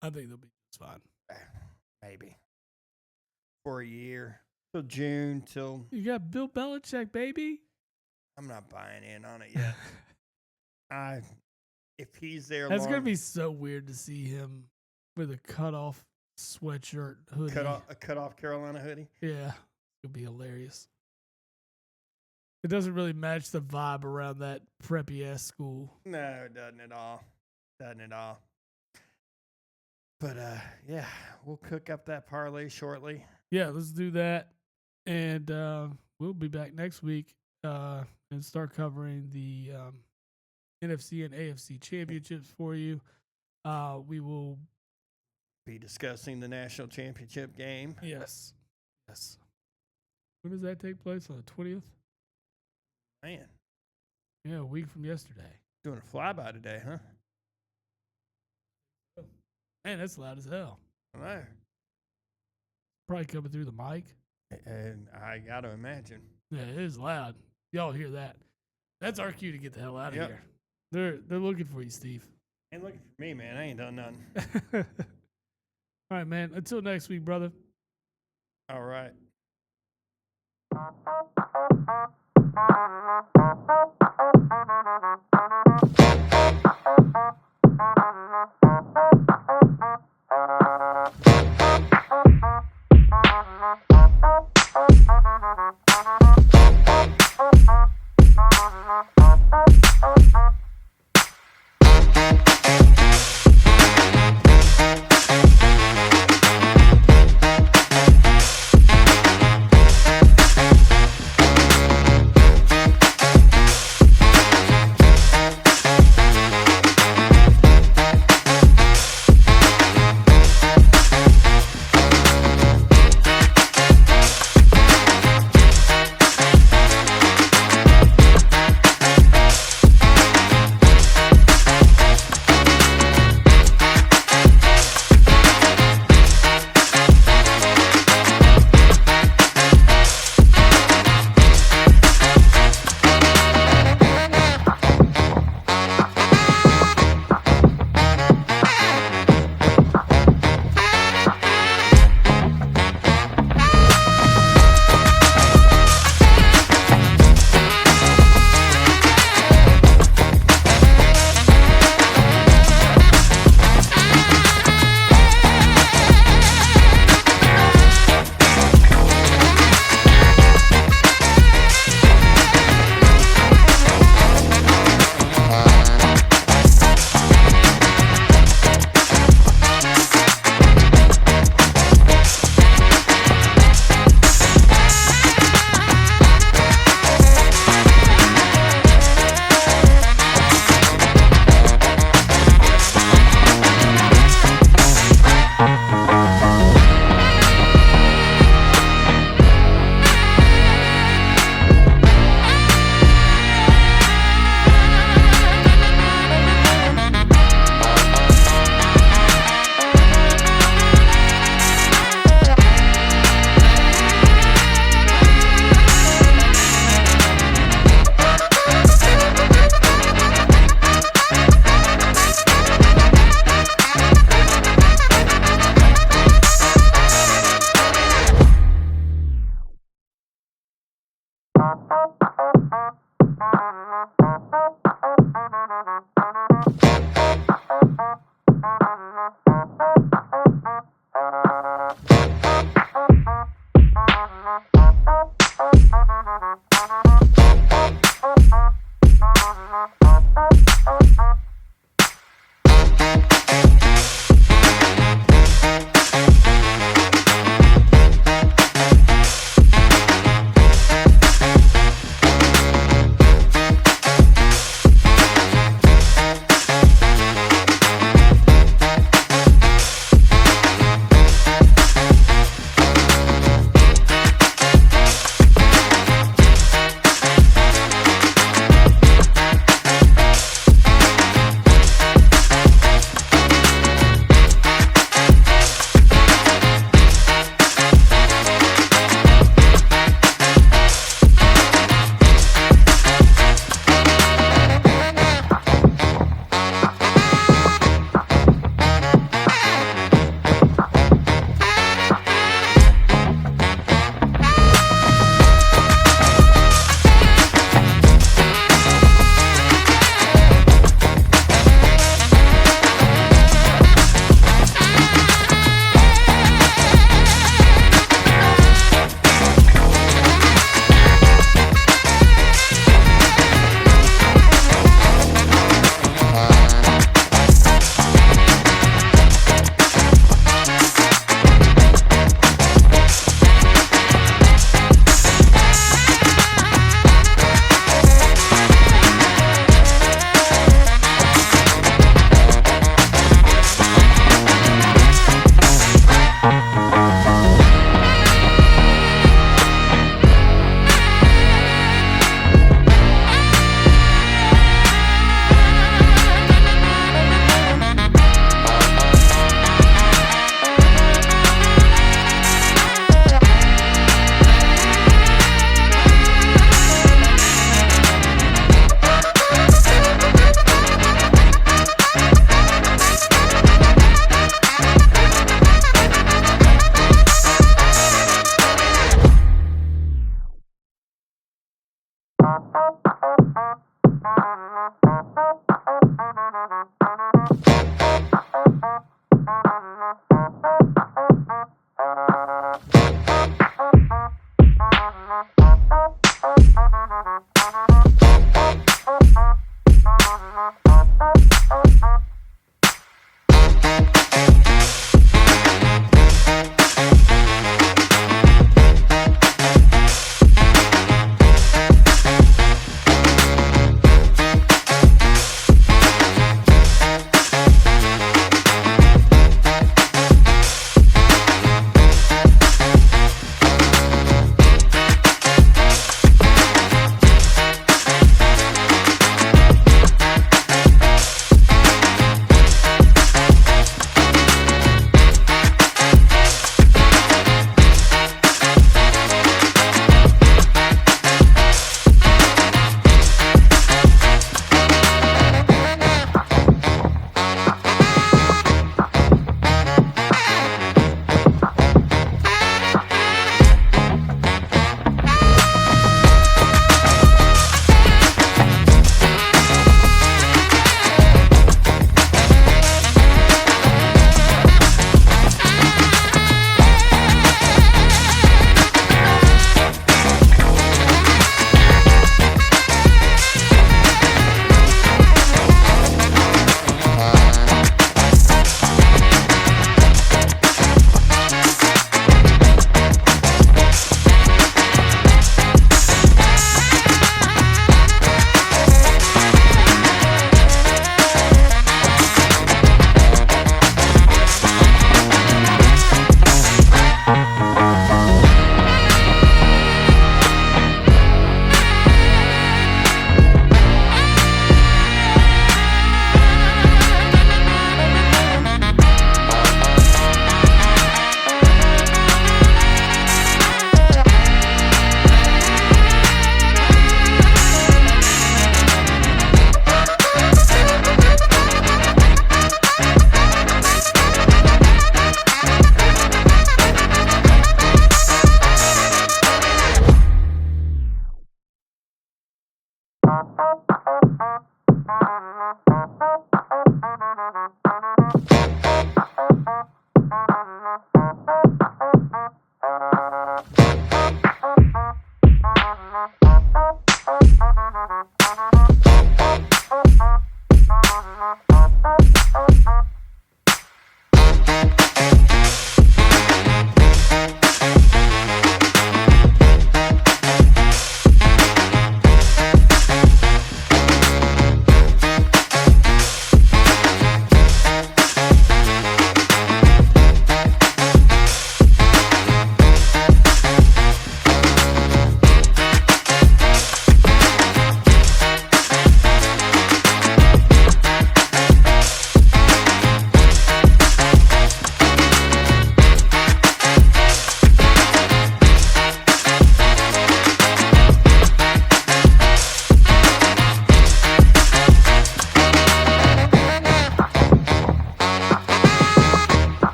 I think they'll be just fine. Maybe. For a year. Till June, till... You got Bill Belichick, baby. I'm not buying in on it yet. If he's there That's going to be so weird to see him with a cut-off sweatshirt hoodie. A cut-off Carolina hoodie? Yeah. It's going to be hilarious. It doesn't really match the vibe around that preppy-ass school. No, it doesn't at all. But, yeah, we'll cook up that parlay shortly. Yeah, let's do that. And we'll be back next week and start covering the NFC and AFC championships for you. We will be discussing the national championship game. Yes. When does that take place? On the 20th? Man. Yeah, a week from yesterday. Doing a flyby today, huh? Man, that's loud as hell. I know. Probably coming through the mic. And I got to imagine. Yeah, it is loud. Y'all hear that? That's our cue to get the hell out of Yep. here. They're looking for you, Steve. Ain't looking for me, man. I ain't done nothing. All right, man. Until next week, brother. All right.